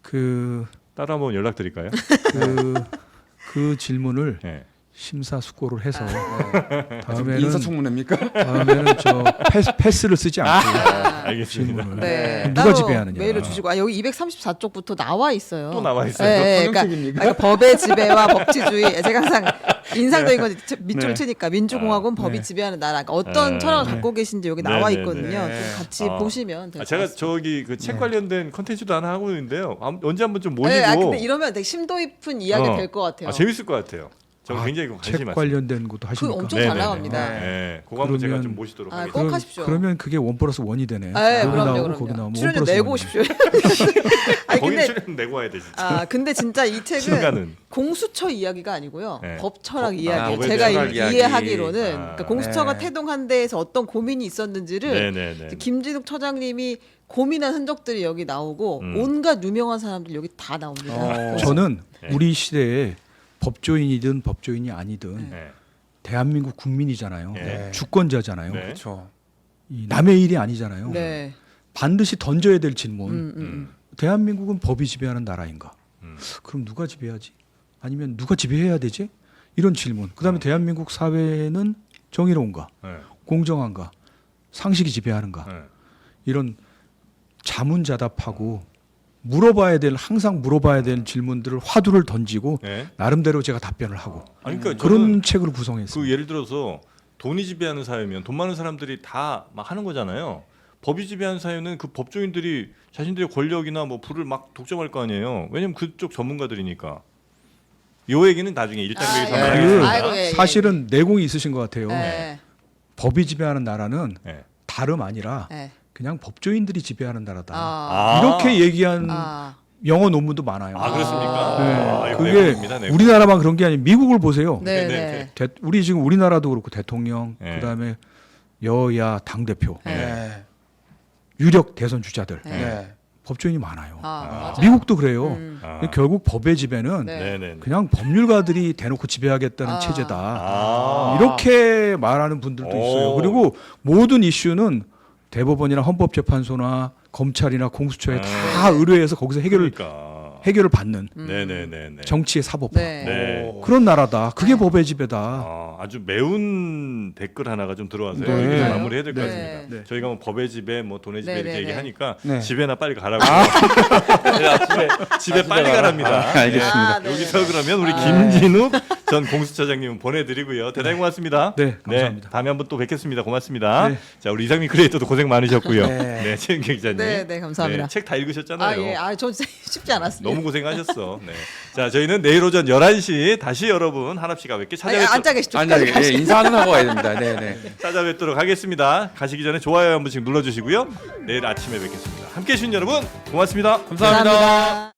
그 따로 한번 연락드릴까요? 그 질문을 예. 심사숙고를 해서 지금 인사청문회입니까? 다음에는 저 패스를 쓰지 않고 알겠습니다. 질문을 네. 누가 따로 지배하느냐. 메일을 주시고 여기 234쪽부터 나와 있어요. 또 나와 있어요. 네, 그러니까, 형식입니까? 그러니까 법의 지배와 법치주의. 제가 항상 인상적인 건 밑줄 네. 치니까 민주공화국은 법이 네. 지배하는 나라. 그러니까 어떤 네. 철학을 네. 갖고 계신지 여기 네, 나와 네, 있거든요. 네. 좀 같이 보시면 될 것 제가 같습니다. 저기 그 책 관련된 컨텐츠도 하나 하고 있는데요. 언제 한번 좀 모시고. 네, 근데 이러면 되게 심도 깊은 이야기 될 것 같아요. 재밌을 것 같아요. 저 굉장히 관심이 책 많습니다. 관련된 것도 그 하십니까? 엄청 네, 잘 네, 나갑니다. 네. 네. 그거 한번 제가 그러면- 좀 모시도록 아, 하겠습니다. 꼭 하십시오. 그러면 그게 1+1이 되네요. 네, 여기 그럼요, 나오고 거기 그럼요. 나오면 출연료 1+1 내고 이네. 오십시오. 아니 거기 근데 출연 내고 와야 돼 진짜. 근데 진짜 이 책은 신가는. 공수처 이야기가 아니고요. 네. 법철학 이야기. 법에 제가 대한 이야기. 이해하기로는 아. 그러니까 공수처가 네. 태동한 데에서 어떤 고민이 있었는지를 네네네. 김진욱 처장님이 고민한 흔적들이 여기 나오고 음. 온갖 유명한 사람들 여기 다 나옵니다. 그래서 저는 네. 우리 시대에 법조인이든 법조인이 아니든 네. 대한민국 국민이잖아요. 네. 주권자잖아요. 네. 그렇죠. 이 남의 일이 아니잖아요. 네. 반드시 던져야 될 질문. 음. 대한민국은 법이 지배하는 나라인가? 음. 그럼 누가 지배하지? 아니면 누가 지배해야 되지? 이런 질문. 그다음에 대한민국 사회는 정의로운가? 네. 공정한가? 상식이 지배하는가? 네. 이런 자문자답하고 항상 물어봐야 될 질문들을 화두를 던지고 네. 나름대로 제가 답변을 하고 아니, 그러니까 그런 저는 책을 구성했습니다. 그 예를 들어서 돈이 지배하는 사회면 돈 많은 사람들이 다 막 하는 거잖아요. 법이 지배하는 사회는 그 법조인들이 자신들의 권력이나 뭐 부를 막 독점할 거 아니에요. 왜냐면 그쪽 전문가들이니까. 요 얘기는 나중에 1단계에서 예. 한번 그 하겠습니다. 아이고, 예, 예. 사실은 내공이 있으신 것 같아요. 네. 법이 지배하는 나라는 네. 다름 아니라 네. 그냥 법조인들이 지배하는 나라다. 아. 이렇게 얘기한 아. 영어 논문도 많아요. 아, 그렇습니까? 네. 아, 이거 그게 내공입니다, 내공. 우리나라만 그런 게 아니고 미국을 보세요. 네, 네, 네. 우리 지금 우리나라도 그렇고 대통령, 네. 그다음에 여야 당 대표, 네. 네. 유력 대선 주자들 네. 네. 법조인이 많아요. 맞아요. 미국도 그래요. 아. 결국 법의 지배는 네. 네네. 그냥 법률가들이 대놓고 지배하겠다는 아. 체제다. 아. 이렇게 말하는 분들도 오. 있어요. 그리고 모든 이슈는 대법원이나 헌법재판소나 검찰이나 공수처에 다 의뢰해서 거기서 그러니까. 해결을 받는 네네네네. 정치의 사법화. 네. 네. 그런 나라다. 그게 법의 지배다. 아주 매운 댓글 하나가 좀 들어와서요. 네. 이렇게 네. 마무리해야 될 것 네. 같습니다. 네. 저희가 뭐 법의 지배, 뭐 돈의 지배 네, 이렇게 네, 얘기하니까 네. 집에나 빨리 가라고. 집에 빨리 가랍니다. 알겠습니다. 아, 네. 여기서 그러면 우리 김진욱 전 공수처장님 보내드리고요. 대단히 고맙습니다. 네, 감사합니다. 다음에 한번 또 뵙겠습니다. 고맙습니다. 네. 자, 우리 이상민 크리에이터도 고생 많으셨고요. 네. 네, 최은경 기자님. 네, 감사합니다. 책 다 읽으셨잖아요. 아, 예. 저 진짜 쉽지 않았습니다. 너무 고생하셨어. 네. 자, 저희는 내일 오전 11시 다시 여러분 한합시가 뵙게 앉아 계시죠. 아니, 예, 인사는 하고 가야 됩니다. 네, 네. 찾아뵙도록 하겠습니다. 가시기 전에 좋아요 한 번씩 눌러주시고요. 내일 아침에 뵙겠습니다. 함께해 주신 여러분 고맙습니다. 감사합니다.